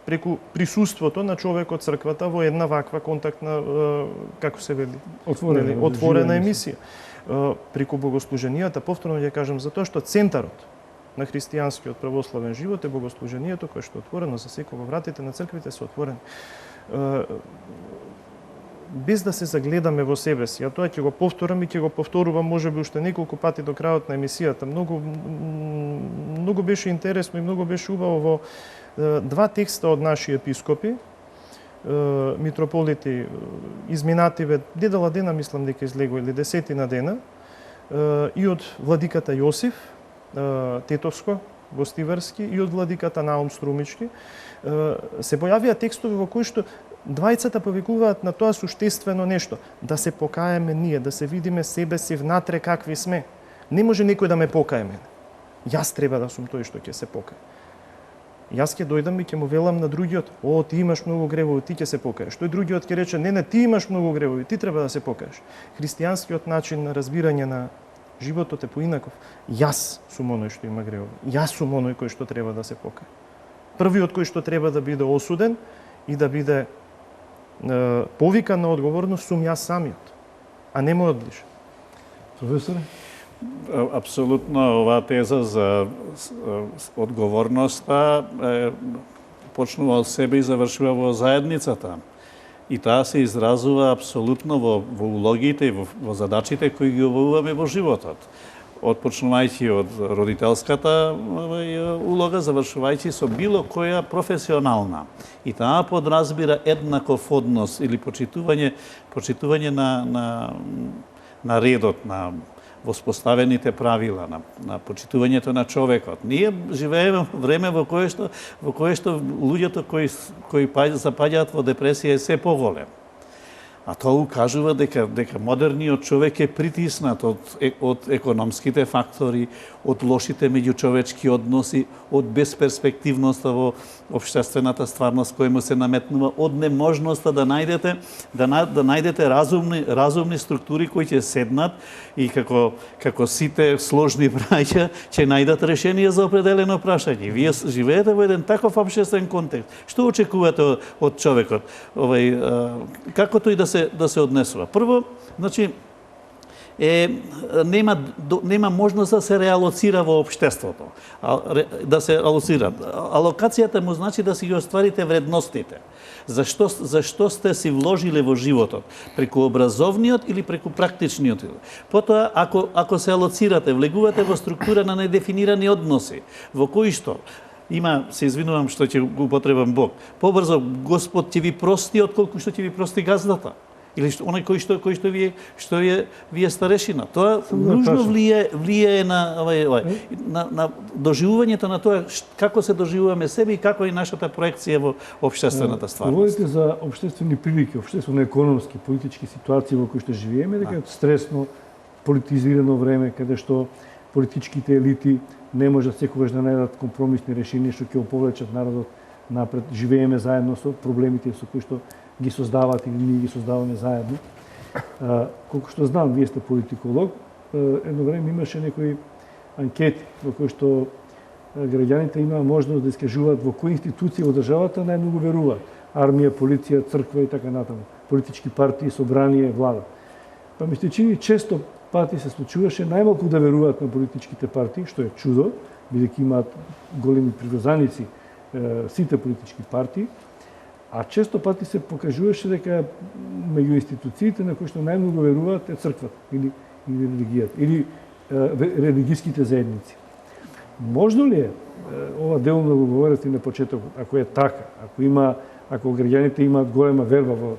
Преку присуството на човек од црквата во една ваква контактна, како се вели, отворена емисија. Преку богослуженијата, повторно ќе кажам, затоа што центарот на христијанскиот православен живот е богослуженијето кое што е отворено за секого, вратите на црквите се отворени. Без да се загледаме во себе си, а тоа ќе го повторам и ќе го повторувам можеби уште неколку пати до крајот на емисијата. Многу беше интересно и многу беше убаво во два текста од наши епископи, митрополити изминативе дедала дена, мислам дека излегува, или 10 дена, и од владиката Јосиф Тетовско, Гостиварски, и од владиката Наум Струмички, се појавија текстови во кои што двајцата повикуваат на тоа суштествено нешто, да се покаеме ние, да се видиме себе си внатре какви сме. Не може некој да ме покае мене. Јас треба да сум тој што ќе се покае. Јас ќе дојдам и ќе му велам на другиот, о, ти имаш многу гревови, ти ќе се покаеш. Тој другиот ќе рече, не, ти имаш многу гревови, ти треба да се покаеш. Христијанскиот начин на разбирање на животот е поинаков. Јас сум оној што има гревови. Јас сум оној кој што треба да се покае. Првиот кој што треба да биде осуден и да биде повикан на одговорност сум јас самиот, а не мојот ближен. Професоре? Апсолутно оваа теза за одговорноста почнува од себе и завршува во заедницата. И таа се изразува апсолутно во улогите и во задачите кои ги обавуваме во животот. Отпочнувајќи од родителската улога, завршувајќи со било која професионална. И таа подразбира еднаков однос или почитување на редот, на воспоставените правила, на почитувањето на човекот. Ние живееме во време во кое што луѓето кои запаѓаат во депресија е се поголем. А тоа укажува дека модерниот човек е притиснат од економските фактори, од лошите меѓучовечки односи, од безперспективноста во општествената стварност која му се наметнува, од неможноста да најдете разумни структури кои ќе седнат и како сите сложни браќа ќе најдат решение за определено прашање. Вие живеете во еден таков општествен контекст. Што очекувате од човекот? Како тој да се однесува? Прво, значи, нема можност да се реалоцира во општеството. Да се алоцира. Алокацијата му значи да си ги остварите вредностите. Зашто сте си вложиле во животот? Преку образовниот или преку практичниот? Потоа, ако се алоцирате, влегувате во структура на недефинирани односи, во кои што се извинувам што ќе го употребам Бог, побрзо Господ ќе ви прости отколку што ќе ви прости газдата. Или оној кој што вие старешина. Тоа нужно влијае на доживувањето на тоа како се доживуваме себе и како е нашата проекција во општествената стварност. Говорите за општествени прилики, општествено-економски, политички ситуации во кои што живееме, дека е стресно, политизирано време, каде што политичките елити не можат секогаш да најдат компромисни решенија што ќе оповлечат народот напред. Живееме заедно со проблемите со кои што ги создават или ние ги создаваме заедно. Колку што знам, вие сте политиколог, едно време имаше некои анкети во кои што граѓаните имаа можност да искажуваат во кои институции во државата најмногу веруваат. Армија, полиција, црква и така натаму. Политички партии, собрание, влада. Па ми се чини често пати се случуваше најмалку да веруваат на политичките партии, што е чудо, бидејќи имаат големи приврзаници сите политички партии, а често пати се покажуваше дека меѓу институциите на кои што најмногу веруваат е црквата или религијата, или религиските заедници. Можно ли е, ова делно го говорите на почетокот, ако е така, ако граѓаните имаат голема верба во,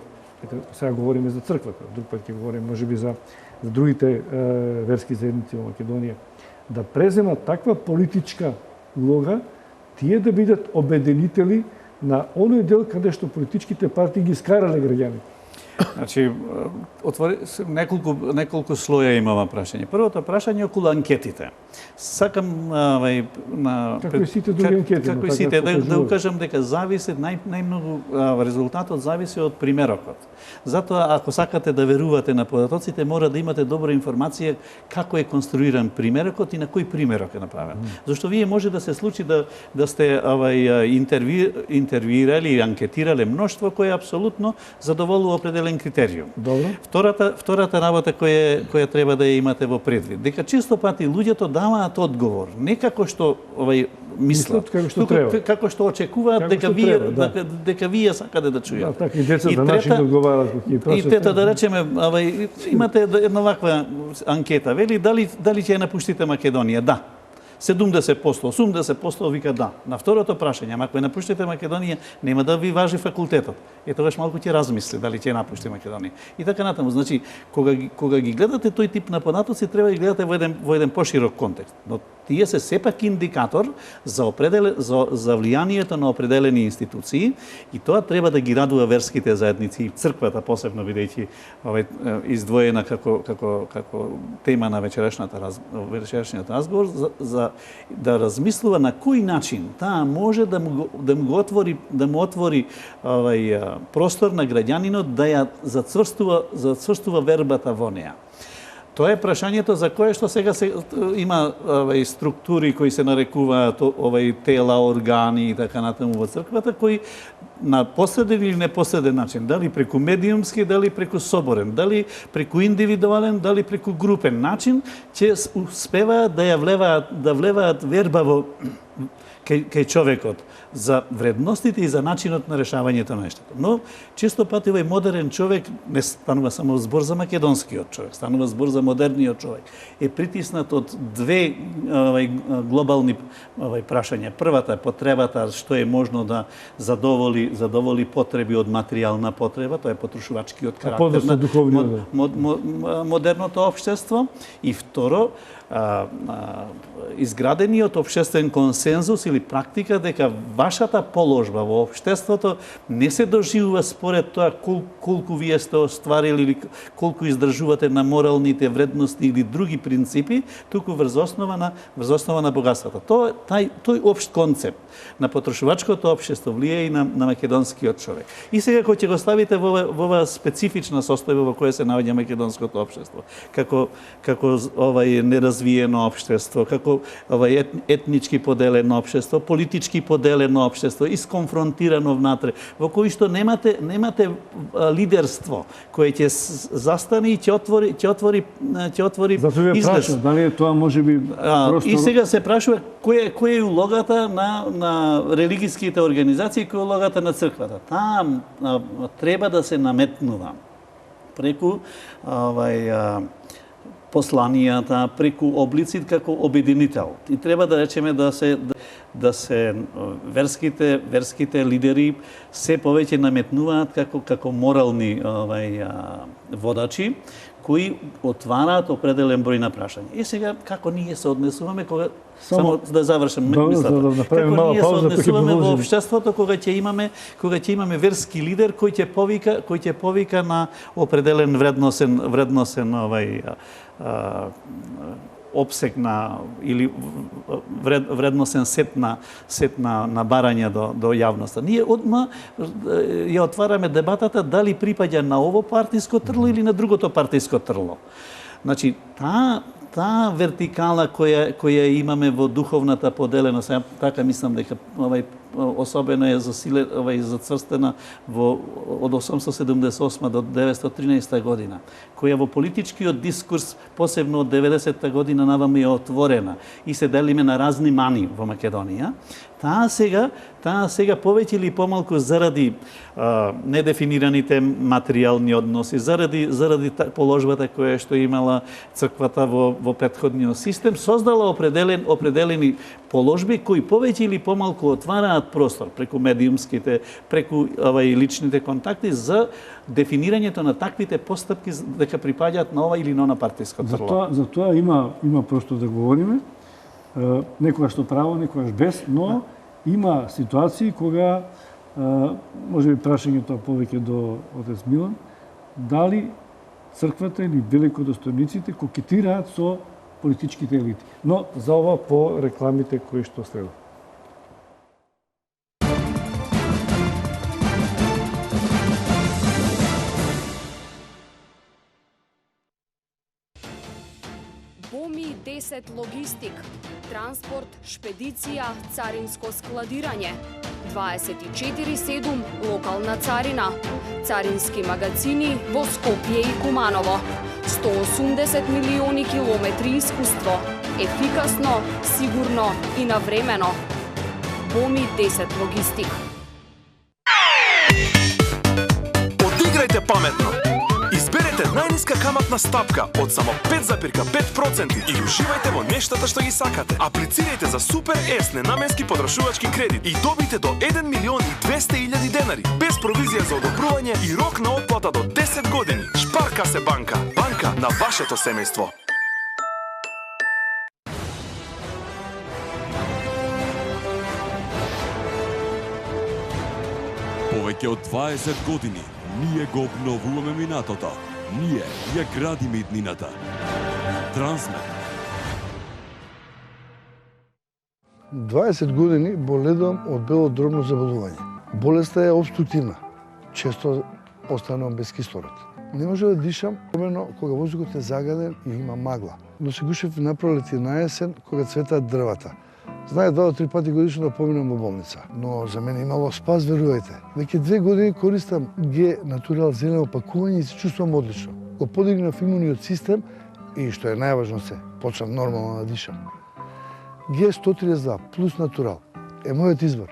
сега говориме за црквата, друг пат ќе говориме можеби за другите верски заедници во Македонија, да преземат таква политичка улога, тие да бидат обединители на оној дел каде што политичките партии ги скарале граѓаните. Значи, неколку слоја има ова прашање. Првото прашање е околу анкетите. Сакам како и сите други анкети, како и сите да укажам дека зависи најмногу резултатот зависи од примерокот. Затоа ако сакате да верувате на податоците, мора да имате добра информација како е конструиран примерокот и на кој примерок е направен. Зашто вие може да се случи да сте интервјуирали и анкетирале мноштво кое апсолутно задоволува определен критериум. Добро. Втората работа која треба да ја имате во предвид, дека често пати луѓето даваат одговор, не како што мислат, како што очекуваат дека вие сакате да чујат. Така и децата наши да одговараат кога ќе прашат. И трета да речеме, имате една ваква анкета, вели дали ќе ја напуштите Македонија? Да. 70%, 80% вика да. На второто прашање, ако ја напуштите Македонија, нема да ви важи факултетот. Тогаш малку ќе размисли дали ќе ја напушти Македонија. И така натаму, значи, кога ги гледате тој тип на податоци, треба да ги гледате во еден поширок контекст. Но тие се сепак индикатор за влијанието на определени институции и тоа треба да ги радува верските заедници и црквата посебно бидејќи издвоена како тема на вечерашниот разговор за да размислува на кој начин таа може да му отвори простор на граѓанинот да ја зацврстува вербата во неа. Тоа е прашањето за кое што сега има структури кои се нарекуваат тела, органи и така натаму во црквата, кои на посреден или непосреден начин, дали преку медиумски, дали преку соборен, дали преку индивидуален, дали преку групен начин, ќе успеваат да влеваат верба во кај човекот за вредностите и за начинот на решавањето на нештото. Но често пати овој модерен човек не станува само збор за македонскиот човек, станува збор за модерниот човек. Е притиснат од две глобални прашања. Првата е потребата што е можно да задоволи потреби од материјална потреба, тоа е потрошувачкиот карактер на модерното општество, и второ изградениот општествен консензус или практика дека вашата положба во општеството не се доживува според тоа колку вие сте остварили или колку издржувате на моралните вредности или други принципи, туку врз основа на богатството. Тој општ концепт на потрошувачкото општество влијае и на македонскиот човек. И сега кога ќе го ставите во ова специфична состојба во која се наоѓа македонското општество, како неразвиено општество, како етнички поделено општество, политички поделено општество, исконфронтирано внатре, во кој што немате лидерство кое ќе застане и ќе отвори излез. Дали тоа можеби просто... И сега се прашува која е улогата на религиските организации, која е улогата на црквата. Таа треба да се наметнува преку посланијата, преку облици како обединител. И треба да речеме да се верските лидери се повеќе наметнуваат како морални водачи кои отвараат определен број на прашања. И сега како ние се однесуваме кога само да завршам мислата. Како ние се однесуваме во општеството кога ќе имаме верски лидер кој ќе повика на определен вредносен опсек или вредносен сет на барања до јавноста. Ние одма ја отвараме дебатата дали припаѓа на ово партиско трло или на другото партиско трло. Значи, таа вертикала која имаме во духовната поделеност, така мислам дека особено е зацрстена од 878 до 913 година, која во политичкиот дискурс, посебно од 90-та година наваме е отворена и се делиме на разни мани во Македонија. Таа сега повеќе или помалку заради недефинираните материјални односи, заради положбата која што имала црквата во претходниот систем, создала определени положби кои повеќе или помалку отвараат простор преку медиумските, преку личните контакти за дефинирањето на таквите постапки дека припаѓаат на ова или на она партиско трло. Затоа има просто да говориме, некогаш што право, некогаш без, но има ситуации кога, може би прашањето повеќе до отец Милан, дали црквата или великодостојниците кокетираат со политичките елити. Но за ова по рекламите кои што следат. Боми 10 логистик, транспорт, шпедиција, царинско складирање, 24/7 локална царина, царински магазини во Скопје и Куманово, 180 милиони километри искуство, ефикасно, сигурно и навремено. Боми 10 логистик. Одиграјте паметно! Изберете најниска каматна стапка од само 5,5% и уживајте во нештата што ги сакате. Аплицирајте за Супер С ненаменски подрашувачки кредит и добите до 1.200.000 денари, без провизија за одобрување и рок на отплата до 10 години. Шпарка се банка, банка на вашето семејство. Повеќе од 20 години ние го обновуваме минатото. Ние ја градиме иднината. Трансмет. 20 години боледувам од белодробно заболување. Болеста е обструктивна. Често останувам без кислород. Не може да дишам, особено кога воздухот е загаден и има магла. Но се гушев напролет и на есен кога цветаат дрвата. Знае 2 до 3 пати годишно да поминам во болница. Но за мене имало спас, верувајте. Веќе 2 години користам Г Натурал зелено пакување и се чувствувам одлично. Го подигнав имуниот систем и, што е најважно се, почнав нормално да дишам. Г 132 плюс Натурал е мојот избор.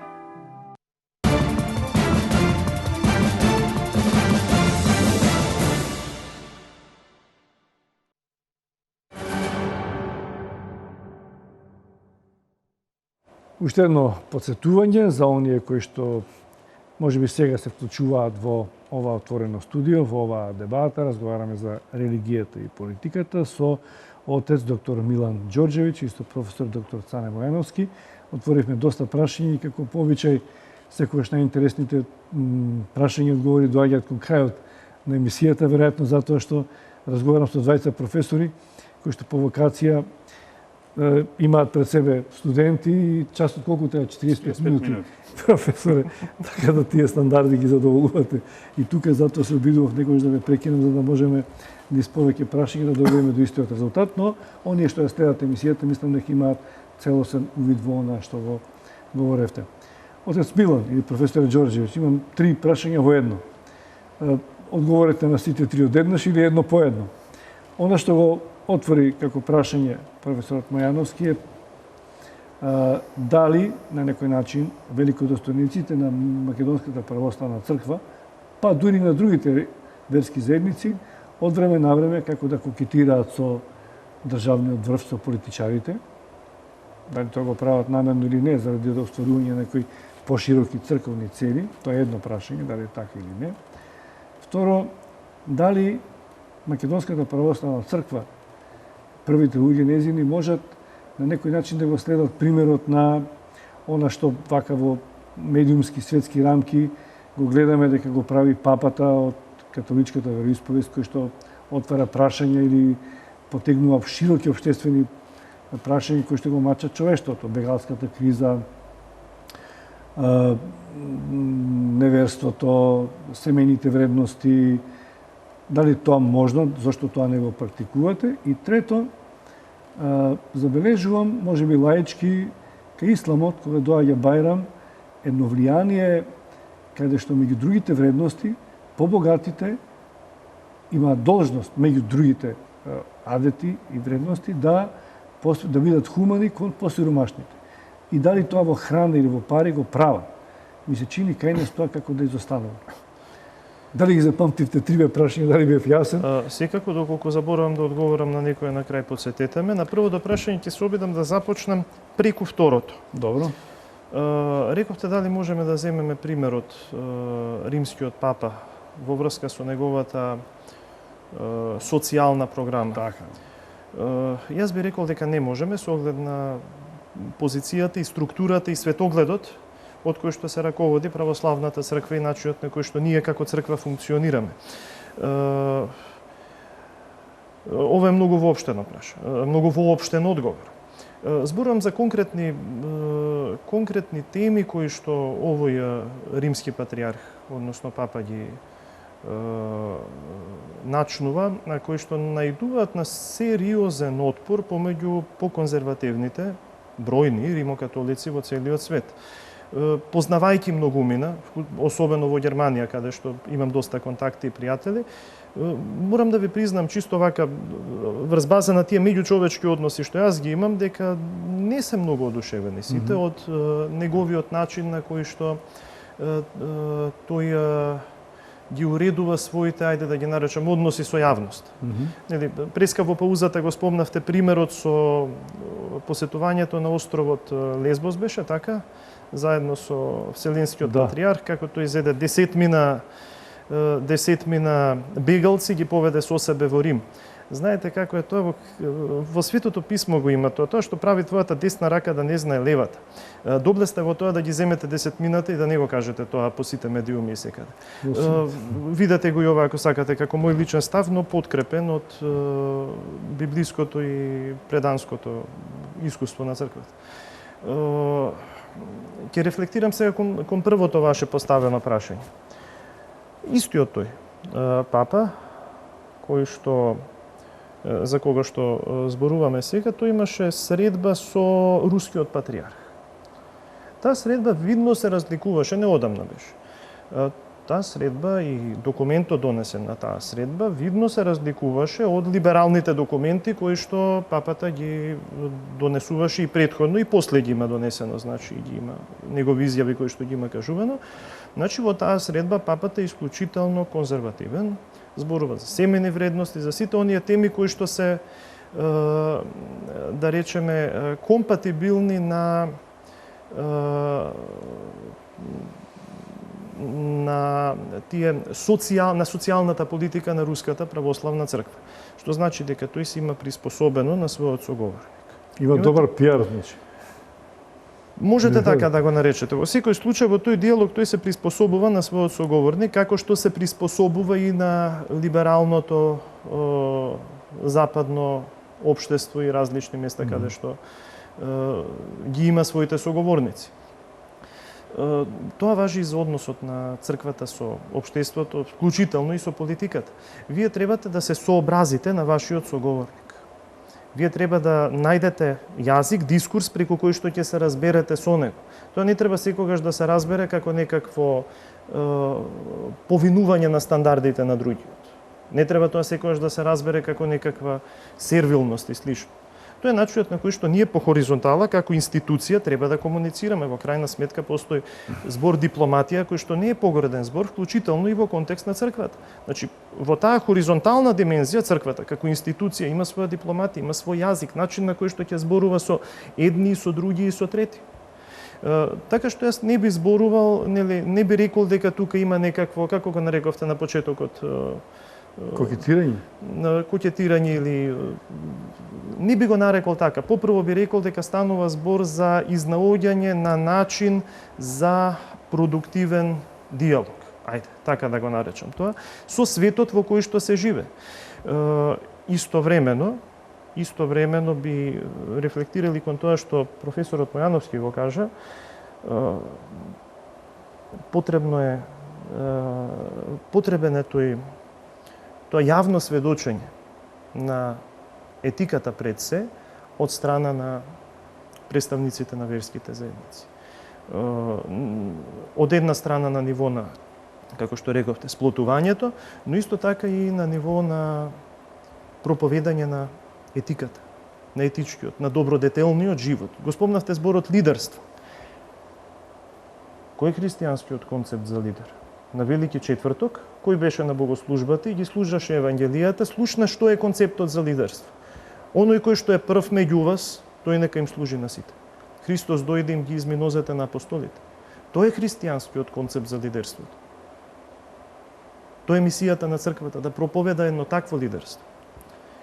Уште едно подсетување за оние кои што можеби сега се вклучуваат во ова отворено студио, во оваа дебата. Разговараме за религијата и политиката со отец доктор Милан Ѓорѓевиќ и со професор доктор Цане Мојановски. Отворивме доста прашања и како по обичај секогаш најинтересните прашања и одговори доаѓаат кон крајот на емисијата, веројатно затоа што разговарам со двајца професори кои што по вокација имаат пред себе студенти и часот колку треба 45 минути. Професоре, така да тие стандарди ги задоволувате. И тука затоа се обидував некојаш да ве прекинам за да можеме низ повеќе прашања да доведеме до истиот резултат, но оние што ја следат емисијата мислам дека имаат целосен увид во она што го говоревте. Отец Милан или професор Ѓорѓевиќ, имам 3 прашања во едно. Одговорете на сите 3 одеднаш или едно по едно. Она што го отвори како прашање професорот Мојановски е дали на некој начин великодостојниците на Македонската православна црква, па дури на другите верски заедници, од време на време како да кокетираат со државниот врв, со политичарите, дали тоа го прават намерно или не, заради да остварување на некои пошироки црковни цели, тоа е едно прашање, дали е така или не. Второ, дали Македонската православна црква, првите луѓе незини можат на некој начин да го следат примерот на она што вака во медиумски светски рамки го гледаме дека го прави папата од католичката вероисповест, кој што отвара прашања или потегнува широки општествени прашања кои што го мачат човештвото, бегалската криза, неверството, семејните вредности. Дали тоа можно, зашто тоа не го практикувате? И трето, забележувам, можеби лаички, кај исламот, кога доаѓа Бајрам, едно влијание каде што меѓу другите вредности, побогатите имаат должност меѓу другите адети и вредности да бидат хумани кон посиромашните. И дали тоа во храна или во пари го прават? Ми се чини кај нас тоа како да изостанува. Дали ги запамтивте 3 прашања, дали бев јасен? Секако, доколку заборавам да одговорам на некоја на крај, подсетете ме. На првото прашање ќе се обидам да започнам преку второто. Добро. Рековте дали можеме да земеме примерот римскиот папа во врска со неговата социјална програма. Така. Јас би рекол дека не можеме со оглед на позицијата и структурата и светогледот од кој што се раководи православната црква и начинот на кој што ние како црква функционираме. Ова е многу воопштено прашање, многу воопштен одговор. Зборувам за конкретни теми кои што овој римски патриарх, односно папа ги начнува, на кои што наидуваат на сериозен отпор помеѓу поконзервативните, бројни римокатолици во целиот свет. Познавајќи многумина, особено во Германија, каде што имам доста контакти и пријатели, морам да ви признам чисто вака врз база на тие меѓучовечки односи што јас ги имам, дека не се многу одушевени сите од неговиот начин на кој што тој ги уредува своите, ајде да ги наречам, односи со јавност. Нели, преска во паузата го спомнавте примерот со посетувањето на островот Лесбос беше, така? Заедно со Вселенскиот патриарх, како тој зеде десетмина бегалци ги поведе со себе во Рим. Знаете како е тоа, во Светото писмо го има тоа што прави твојата десна рака да не знае левата. Добле сте во тоа да ги земете десетмината и да не го кажете тоа по сите медиуми и секаде. Видете го и ова ако сакате како мој личен став, но подкрепен од библиското и преданското искуство на црквата. Ќе рефлектирам сега кон првото ваше поставено прашање. Истиот тој папа, кој што за кога што зборуваме сега, тој имаше средба со рускиот патриарх. Таа средба видно се разликуваше, неодамна беше. Таа средба и документот донесен на таа средба видно се разликуваше од либералните документи кои што папата ги донесуваше и претходно и после ги има донесено, значи ги има негови изјави кои што ги има кажувано. Значи во таа средба папата е исклучително конзервативен, зборува за семени вредности, за сите оние теми кои што се да речеме компатибилни на социјалната политика на руската православна црква. Што значи дека тој си има приспособено на својот соговорник. Има добар пиар, значи. Можете така да го наречете. Во секој случај во тој диалог тој се приспособува на својот соговорник, како што се приспособува и на либералното западно општество и различни места каде што ги има своите соговорници. Тоа важи и за односот на црквата со општеството, вклучително и со политиката. Вие требате да се сообразите на вашиот соговорник. Вие треба да најдете јазик, дискурс преку кој што ќе се разберете со него. Тоа не треба секогаш да се разбере како некакво повинување на стандардите на другиот. Не треба тоа секогаш да се разбере како некаква сервилност и слично. Тоа е начинот на кој што ние по хоризонтала како институција треба да комуницираме. Во крајна сметка постои збор дипломатија кој што не е погореден збор, вклучително и во контекст на црквата. Значи, во таа хоризонтална димензија црквата како институција има своја дипломатија, има свој јазик, начин на кој што ќе зборува со едни, со други и со трети. Така што јас не би зборувал, не би рекол дека тука има некакво, како го нарековте на почетокот, Кокетирање? Кокетирање или не би го нарекол така. Попрво би рекол дека станува збор за изнаоѓање на начин за продуктивен диалог. Ајде, така да го наречам тоа, со светот во кој што се живе. Истовремено би рефлектирали кон тоа што професорот Мојановски го кажа, потребен е тоа јавно сведочење на етиката пред се од страна на представниците на верските заедници. Од една страна на ниво на, како што рековте, сплотувањето, но исто така и на ниво на проповедање на етиката, на етичкиот, на добродетелниот живот. Го спомнавте зборот лидерство. Кој е христијанскиот концепт за лидер? На Велики четврток, кој беше на богослужбата и ги слушаше евангелијата, слушна што е концептот за лидерство. Оној кој што е прв меѓу вас, тој нека им служи на сите. Христос дојде им ги изми нозете на апостолите. Тоа е христијанскиот концепт за лидерството. Тоа е мисијата на црквата, да проповеда едно такво лидерство.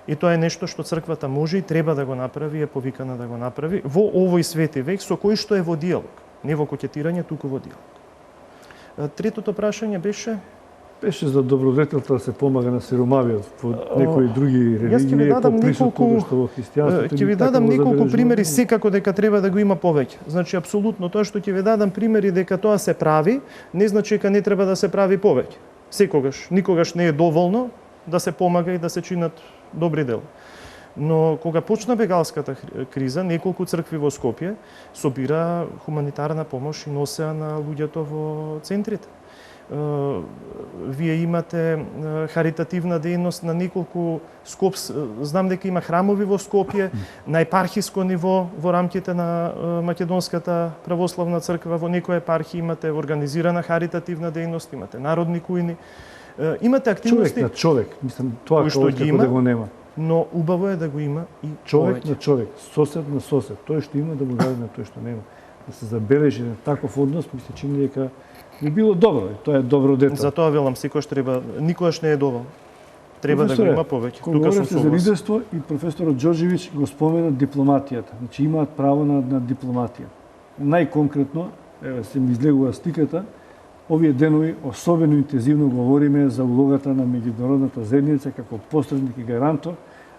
И тоа е нешто што црквата може и треба да го направи, е повикана да го направи во овој свети век, со кој што е во диалог. Не во кокетирање, туку во диалог. Третото прашање беше? Беше за добродетелта да се помага на сиромавиот во некои други Јас ќе ви религии, дадам поприсутно неколку што во христијанството. ќе ви дадам неколку примери секако дека треба да го има повеќе. Значи апсолутно тоа што ќе ви дадам примери дека тоа се прави, не значи дека не треба да се прави повеќе. Секогаш, никогаш не е доволно да се помага и да се чинат добри дела. Но кога почна бегалската криза, неколку цркви во Скопје собира хуманитарна помош и носеа на луѓето во центрите. Вие имате харитативна дејност на неколку знам дека има храмови во Скопје, на епархиско ниво во рамките на Македонската православна црква, во некои епархии имате организирана харитативна дејност, имате народни кујни, имате активности човек на човек, мислам тоа што ги има, да го нема. Но убаво е да го има и човек повеќе. на човек, сосед на сосед, тој што има да му даде на тој што нема. Да се забележи на таков однос, ми се чини дека би било добро, и тоа е добро дете. Затоа велам, секојаш треба, никогаш не е доволно. Треба да го има повеќе. Тука сум за лидерство и професорот Ѓорѓевиќ го спомена дипломатијата. Значи имаат право на дипломатија. Најконкретно, еве се ми излегува стиката, овие денови особено интензивно говориме за улогата на меѓународната заедница како посредник и гарантор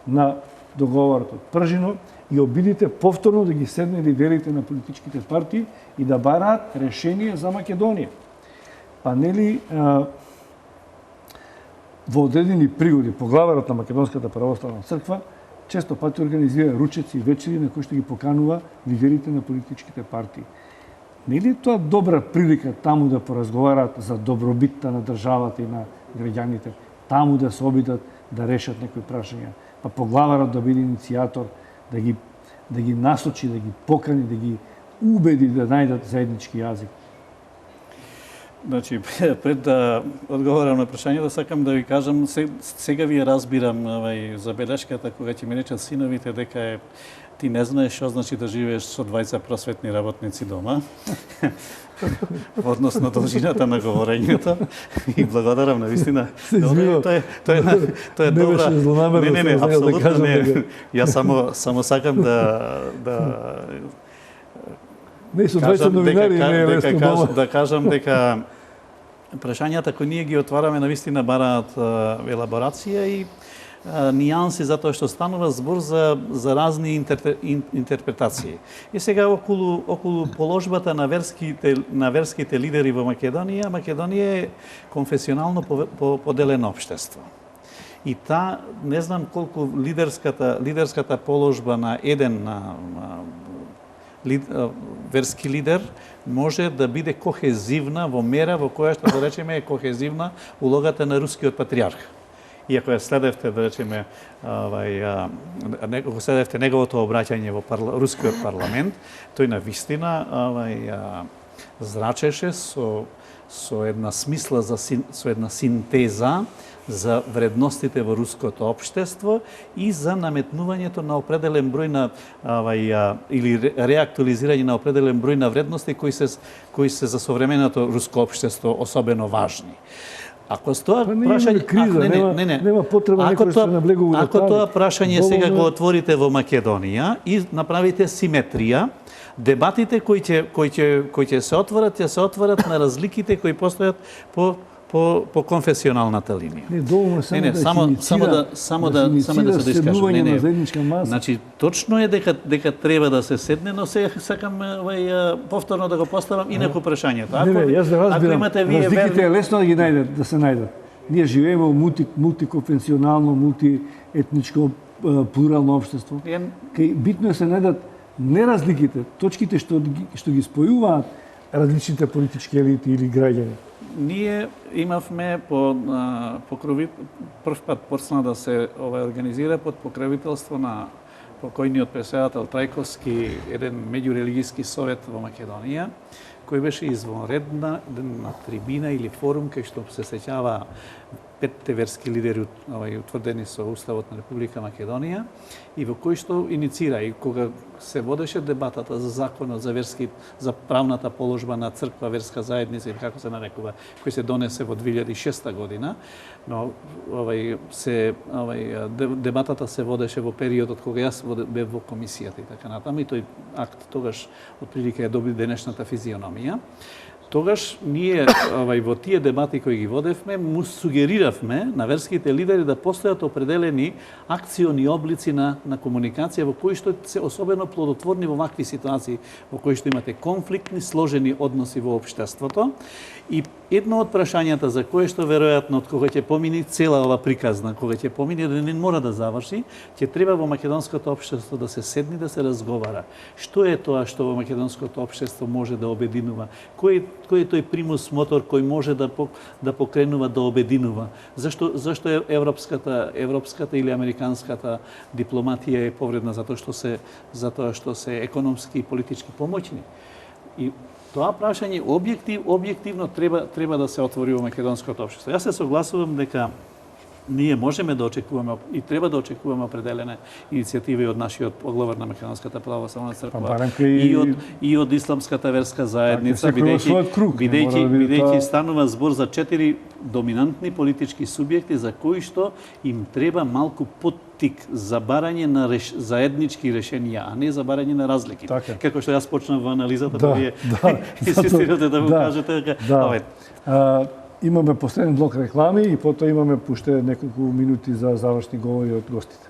на договорот од Пржино и обидите повторно да ги седне лидерите на политичките партии и да бараат решение за Македонија. Па нели во одредени пригоди поглаварот на Македонската православна црква често пати организира ручеци и вечери на кои што ги поканува лидерите на политичките партии. Нели е тоа добра прилика таму да поразговараат за добробитта на државата и на граѓаните, таму да се обидат да решат некои прашања, па поглаварот да биде иницијатор, да ги насочи, да ги покани, да ги убеди да најдат заеднички јазик. Значи, пред да одговорам на прашањето, сакам да ви кажам, сега ви разбирам забелешката кога ќе ми речат синовите дека ти не знаеш што значи да живееш со двајца просветни работници дома. Во однос на должината на говорењето. И благодарам на вистина. Тоа е добра. Не, апсолутно не. Јас само сакам да Не со двајца новинари не е лесно дома. Да кажам дека прашањата кои ние ги отвараме на вистина бараат елаборација и нијанси, затоа што станува збор за разни интерпретации. И сега околу положбата на верските лидери во Македонија, Македонија е конфесионално поделено општество. И не знам колку лидерската положба на еден верски лидер може да биде кохезивна во мера во која што да речеме е кохезивна улогата на рускиот патриарх. И ако ја следевте, да речеме, ако следевте неговото обраќање во рускиот парламент, тој на вистина зрачеше со една смисла, со една синтеза за вредностите во руското општество и за наметнувањето на определен број на или реактуализирање на определен број на вредности кои се за современото руско општество особено важни. Ако тоа прашање нема потреба некој да наблегува на ако тоа прашање сега го отворите во Македонија и направите симетрија, дебатите кои ќе се отворат на разликите кои постојат по конфесионалната линија. Само да се искажам. Значи точно е дека треба да се седне, но сега сакам повторно да го поставам и некој прашањето. Јас да разбирам, разликите е лесно да се најдат. Ние живееме во мултиконфесионално, мултиетничко, плурално општество. Битно е се најдат не разликите, точките што ги спојуваат различните политички елити или граѓани. Ние имавме прв пат почна да се организира под покровителство на покојниот председател Трајковски еден меѓурелигијски совет во Македонија, кој беше извонредна трибина или форум кај што се сеќава петте верски лидери утврдени со Уставот на Република Македонија и во кој што иницира и кога се водеше дебатата за законот за правната положба на црква, верска заедница или како се нарекува, кој се донесе во 2006 година, но дебатата се водеше во периодот кога јас бев во комисијата и така натаму и тој акт тогаш отприлика ја доби денешната физиономија. тогаш ние во тие дебати кои ги водевме, му сугериравме на верските лидери да постојат определени акциони облици на комуникација во кои што се особено плодотворни во вакви ситуации во кои што имате конфликтни, сложени односи во општеството. И едно од прашањата за кое што веројатно од кога ќе помине цела ова приказна, кога ќе помине да не мора да заврши, ќе треба во македонското општество да се седне да се разговара. Што е тоа што во македонското општество може да обединува? Кој е тој примус мотор кој може да покренува, да обединува? Зашто е европската или американската дипломатија е повредна затоа што се економски и политички помоќни? И тоа прашање објективно треба да се отвори во македонското општество. Јас се согласувам дека ние можеме да очекуваме и треба да очекуваме определена иницијативи од нашиот поглавар на Македонската православна црква и од исламската верска заедница, бидејќи станува збор за 4 доминантни политички субјекти за кои што им треба малку поттик за барање на заеднички решенија, а не за барање на разлики. Како што јас почнав во анализата, па вие инсистирате да го кажете. Имаме последен блок реклами и потоа имаме уште неколку минути за завршни говори од гостите.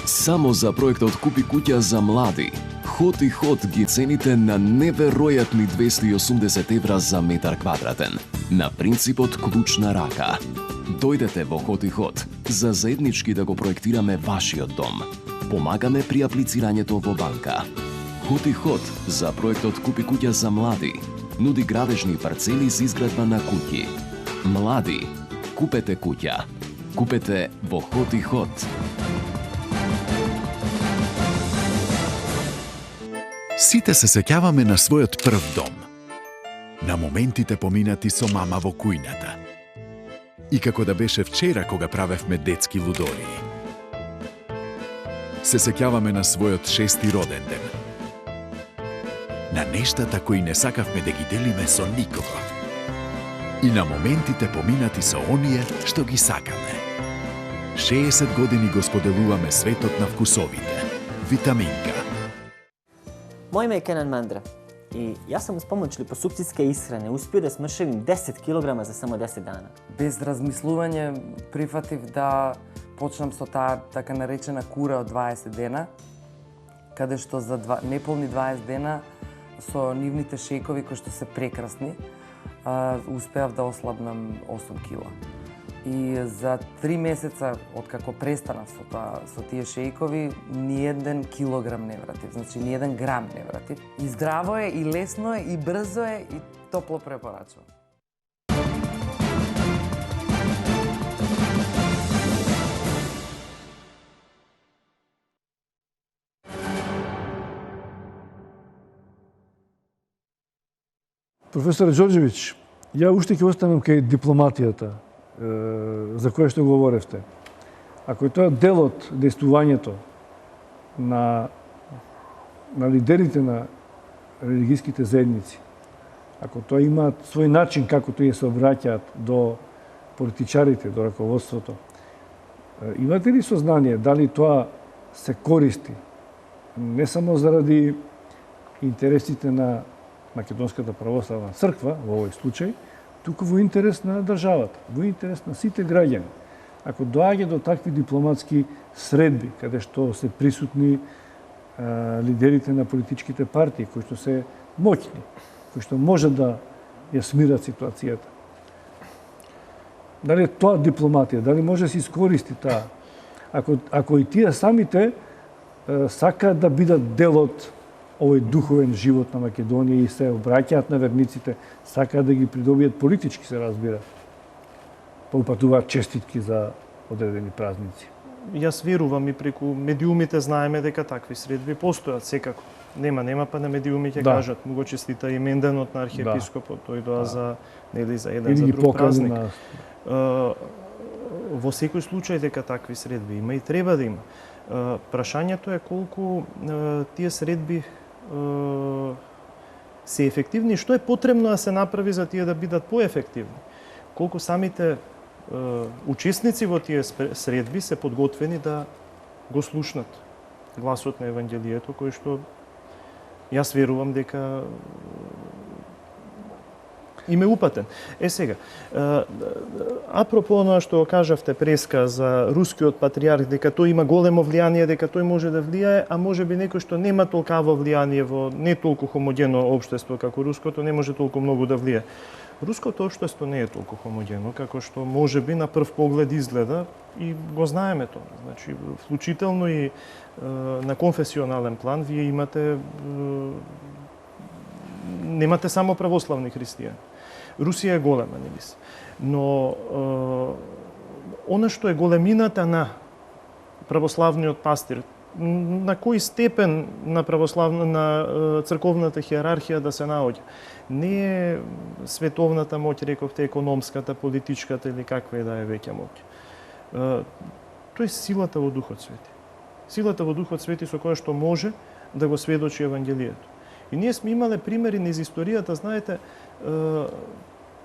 Само за проектот Купи куќа за млади, Хот и Хот ги цените на неверојатни 280 евра за метар квадратен, на принципот клуч на рака. Дојдете во Хот и Хот за заеднички да го проектираме вашиот дом. Помагаме при аплицирањето во банка. Хот и Хот за проектот Купи куќа за млади нуди градежни парцели за изградба на куќи. Млади, купете куќа. Купете во Хот и Хот. Сите се сеќаваме на својот прв дом. На моментите поминати со мама во кујната. И како да беше вчера кога правевме детски лудории. Се сеќаваме на својот 6-ти роден ден. На нештата кои не сакавме да ги делиме со никого. И на моментите поминати со оние што ги сакаме. 60 години го споделуваме светот на вкусовите. Витаминка. Мој име е Кенан Мандра и јас сум с помош липосукцијска исхрана успео да смршевим 10 кг за само 10 дана. Без размислување прифатив да почнам со таа така наречена кура од 20 дена, каде што за неполни 20 дена со нивните шејкови кои што се прекрасни, успеав да ослабнам 8 кила. И за 3 месеца откако престанав со тие шејкови, ни еден килограм не вратив, значи ни еден грам не вратив. И здраво е, и лесно е, и брзо е, и топло препорачувам. Професор Ѓорѓевиќ, ја уште ќе останам кај дипломатијата за која што говоревте. Ако е тоа дел од действувањето на лидерите на религиските заедници, ако тоа има свој начин како тие се обраќаат до политичарите, до раководството, имате ли сознание дали тоа се користи не само заради интересите на Македонската православна црква во овој случај, туку во интерес на државата, во интерес на сите граѓани. Ако доаѓа до такви дипломатски средби, каде што се присутни лидерите на политичките партии, кои што се моќни, кои што може да ја смират ситуацијата. Дали тоа дипломатија, дали може да се искористи таа? Ако и тие самите сакаат да бидат дел од овој духовен живот на Македонија и се обраќаат на верниците, сакаат да ги придобијат политички, се разбира. Поупатуваат честитки за одредени празници. Јас верувам и преку медиумите знаеме дека такви средби постојат секако. Нема, па на медиуми ќе кажат, му го честита именденот на архиепископот, тој за еден за друг празник. Во секој случај дека такви средби има и треба да има. Прашањето е колку тие средби се ефективни и што е потребно да се направи за тие да бидат поефективни. Колку самите учесници во тие средби се подготвени да го слушнат гласот на Евангелието, кој што јас верувам дека им е упатен. Сега, апропо оноа што кажавте преска за рускиот патриарх, дека тој има големо влијание, дека тој може да влијае, а може би некој што нема толкаво влијание во не толку хомогено општество како руското, не може толку многу да влијае. Руското општество не е толку хомогено, како што може би на прв поглед изгледа и го знаеме тоа. Значи, вклучително и на конфесионален план, вие имате немате само православни христијани. Русија е голема, нели се. Но она што е големината на православниот пастир, на кој степен на црковната хиерархија да се наоѓа. Не е световната моќ, рековте, економската, политичката или каква и да е веќе моќ. Тоа е силата во Духот Свети. Силата во Духот Свети со која што може да го сведочи Евангелието. И ние сме имале примери низ историјата, знаете,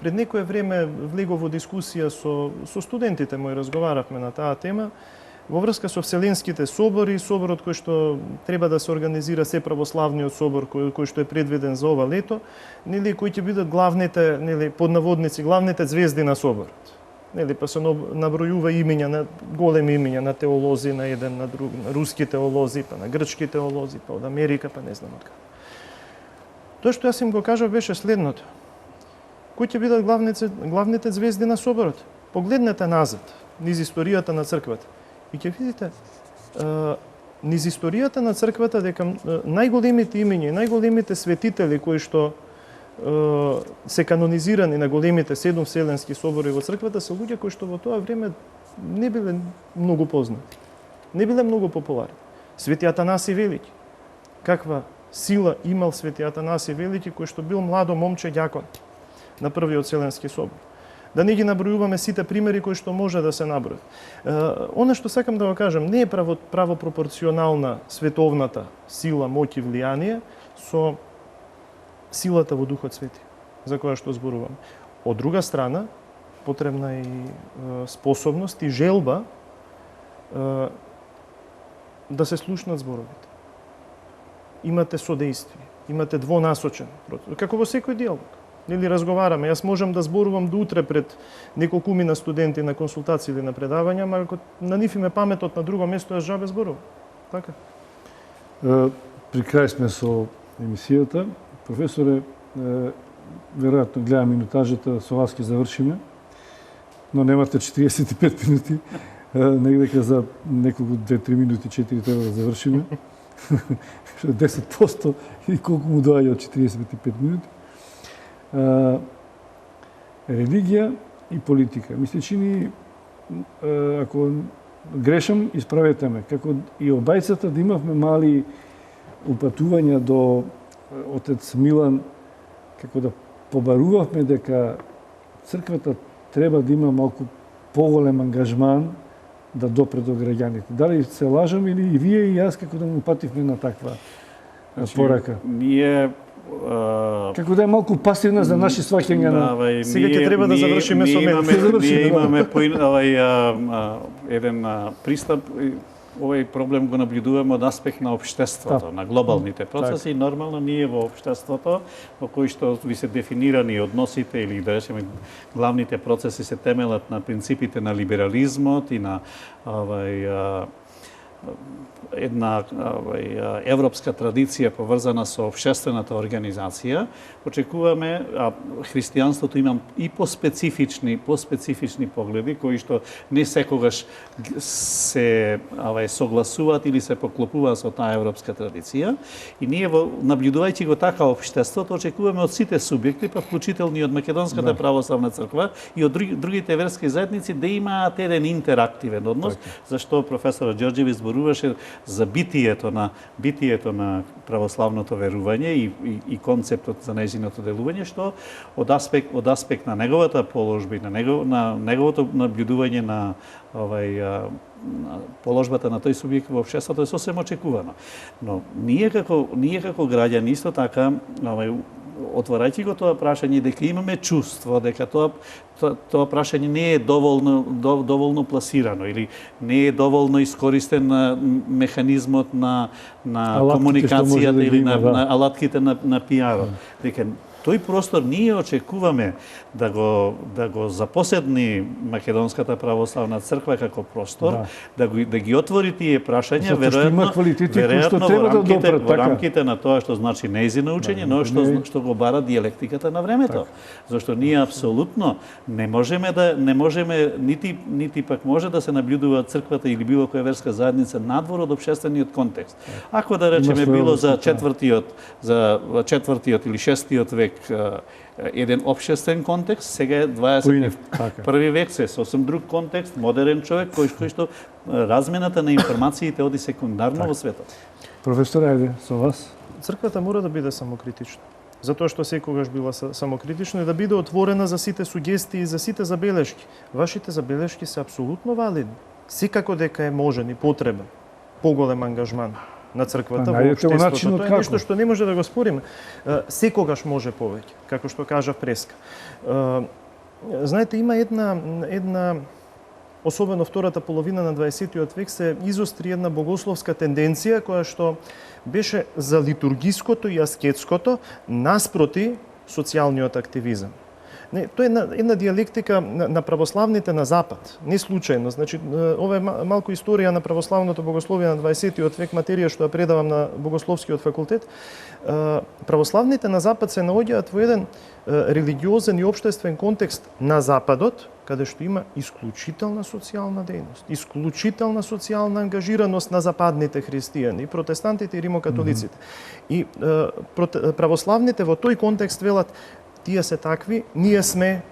пред некое време влегов во дискусија со студентите мои, разговаравме на таа тема, во врска со Вселенските собори, соборот кој што треба да се организира се православниот собор кој што е предвиден за ова лето, нели, кои ќе бидат главните, нели, под наводници, главните звезди на соборот. Нели, па се набројува имиња на големи имиња на теолози, на еден, на друг, на руски теолози, па на грчки теолози, па од Америка, па не знам од каде. Тоа што јас им го кажав беше следното. Кои ќе бидат главните звезди на соборот? Погледнете назад, низ историјата на црквата. И ќе видите низ историјата на црквата дека најголемите имиња, најголемите светители кои што се канонизирани на големите 7 вселенски собори во црквата се луѓе кои што во тоа време не биле многу познати. Не биле многу популарни. Свети Атанаси Велики. Каква сила имал Свети Атанаси Велики, кој што бил младо момче ѓакон на првиот Вселенски собор. Да не ги набројуваме сите примери кои што може да се набројат. Она што сакам да го кажам, не е правопропорционална световната сила, моќ и влијание со силата во Духот Свети, за која што зборуваме. Од друга страна, потребна и способност и желба да се слушнат зборовите. Имате содејствие, имате двонасочен процес, како во секој диалог. Нели разговараме, јас можам да зборувам до утре пред неколкумина студенти на консултации или на предавања, ама ако на нив им е паметот на друго место, јас жабе зборувам. Така? При крај сме со емисијата. Професоре, веројатно гледам минутажата, со вас ќе завршиме, но немате 45 минути, негдека за неколку 2-3 минути, 4 треба да завршиме. 10% и колку му доаѓа од 45 минути. Религија и политика. Ми се чини, ако грешам, исправете ме, како и обајцата да имавме мали упатувања до отец Милан, како да побарувавме дека црквата треба да има малку поголем ангажман да допре до граѓаните. Дали се лажам или и вие и јас како да му пативме на таква порака? Ние како да е малку пасивна за наши сваќања на... Сега ќе треба да завршиме со мене. Ние имаме еден пристап, овој проблем го наблюдуваме од аспект на општеството, на глобалните процеси и нормално ние во општеството, во кој што ви се дефинирани односите или да речеме главните процеси се темелат на принципите на либерализмот и на една европска традиција поврзана со општествената организација, очекуваме христијанството има и поспецифични погледи кои што не секогаш се согласуваат или се поклопуваат со таа европска традиција и ние наблюдувајќи го така општеството очекуваме од сите субјекти, па вклучително и од Македонската православна црква и од другите верски заедници да имаат еден интерактивен однос, зашто професорот Ѓорѓеви зборуваше за битието на православното верување и концептот за нејзиното делување, што од аспект на неговата положба и на неговото наблюдување на положбата на тој субјект во општеството е сосем очекувано. Но ние како граѓани исто така отворајќи го тоа прашање, дека имаме чувство дека тоа прашање не е доволно пласирано или не е доволно искористен механизмот на комуникацијата или на алатките на пиарот. Дека тој простор ние очекуваме да го запоседни Македонската православна црква како простор, да ги отвори тие прашања, веројатно во рамките на тоа што значи нејзино учење, но што го бара диалектиката на времето. Зашто ние апсолутно не можеме нити пак може да се наблюдува црквата или било која верска заедница надвор од општествениот контекст. Ако да речеме било за четвртиот или шестиот век еден општествен контекст, сега е 21 век, се сосем друг контекст, модерен човек кој што размената на информациите оди секундарно во светот. Професор, ајде со вас. Црквата мора да биде самокритична. Затоа што секогаш била самокритична и да биде отворена за сите сугестии и за сите забелешки. Вашите забелешки се апсолутно валидни. Секако дека е можен и потребен поголем ангажман на црквата во општеството. Тоа е нешто што не може да го спориме. Секогаш може повеќе, како што кажа Преска. Знаете, има една особено втората половина на 20-тиот век се изостри една богословска тенденција која што беше за литургиското и аскетското наспроти социјалниот активизам. Не, тоа е една диалектика на православните на Запад. Не случајно. Значи, ова е малку историја на православното богословие на 20-тиот век, материја што ја предавам на Богословскиот факултет. Православните на Запад се наоѓаат во еден религиозен и општествен контекст на Западот, каде што има исклучителна социјална дејност, исклучителна социјална ангажираност на западните христијани, протестантите и римокатолиците. И православните во тој контекст велат тие се такви, ние сме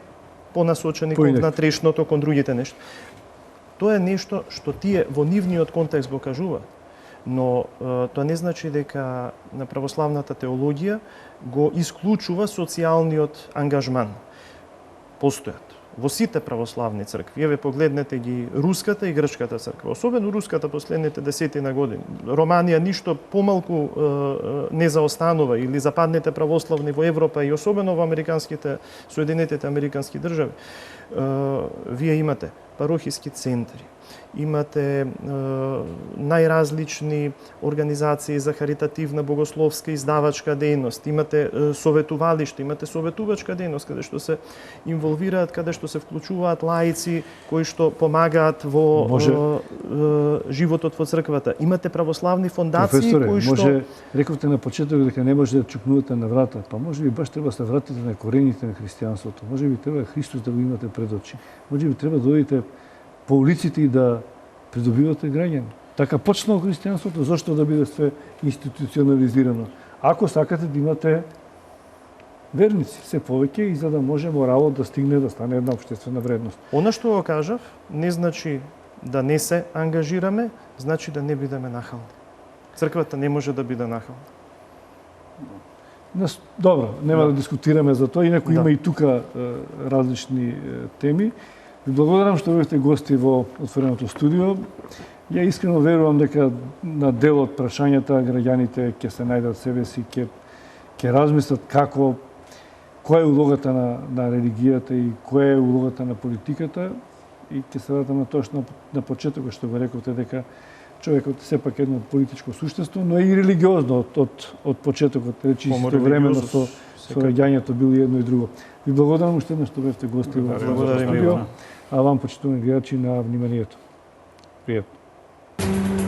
понасочени кон натрешното, кон другите нешто. Тоа е нешто што тие во нивниот контекст го кажуваат. Но тоа не значи дека на православната теологија го исклучува социјалниот ангажман. Постојат во сите православни цркви. Еве погледнете ги руската и грчката црква, особено руската последните 10 години. Романија ништо помалку не заостанува или западните православни во Европа и особено во Соединетите американски држави. Вие имате парохиски центри, имате најразлични организации за харитативна богословска издавачка дејност, имате советувалишта, имате советувачка дејност каде што се инволвираат, каде што се вклучуваат лаици кои што помагаат во животот во црквата. Имате православни фондации кои што рековте на почеток дека не може да чукнувате на врата, па можеби баш треба да се вратите на корените на христијанството. Можеби треба Христос да го имате пред очи. Можеби треба да одите по улиците и да придобивате граѓани. Така почнало христијанството, зашто да биде све институционализирано? Ако сакате да имате верници, се повеќе и за да може моралот да стигне да стане една општествена вредност. Она што го кажав, не значи да не се ангажираме, значи да не бидеме нахални. Црквата не може да биде нахална. Добро, нема да дискутираме за тоа, инаку има и тука различни теми. Ви благодарам што бевте гости во отвореното студио. Ја искрено верувам дека на дел од прашањата граѓаните ќе се најдат себе си, ќе размислат која е улогата на религијата и која е улогата на политиката и ќе се вратам на тоа што на почетокот што го рековте дека човекот сепак едно политичко суштество, но и религиозно од почетокот, речи истовремено со раѓањето било едно и друго. Ви благодарам уште еднаш што бевте гости во студио, а вам, почитувани гледачи, на вниманието. Пријатно.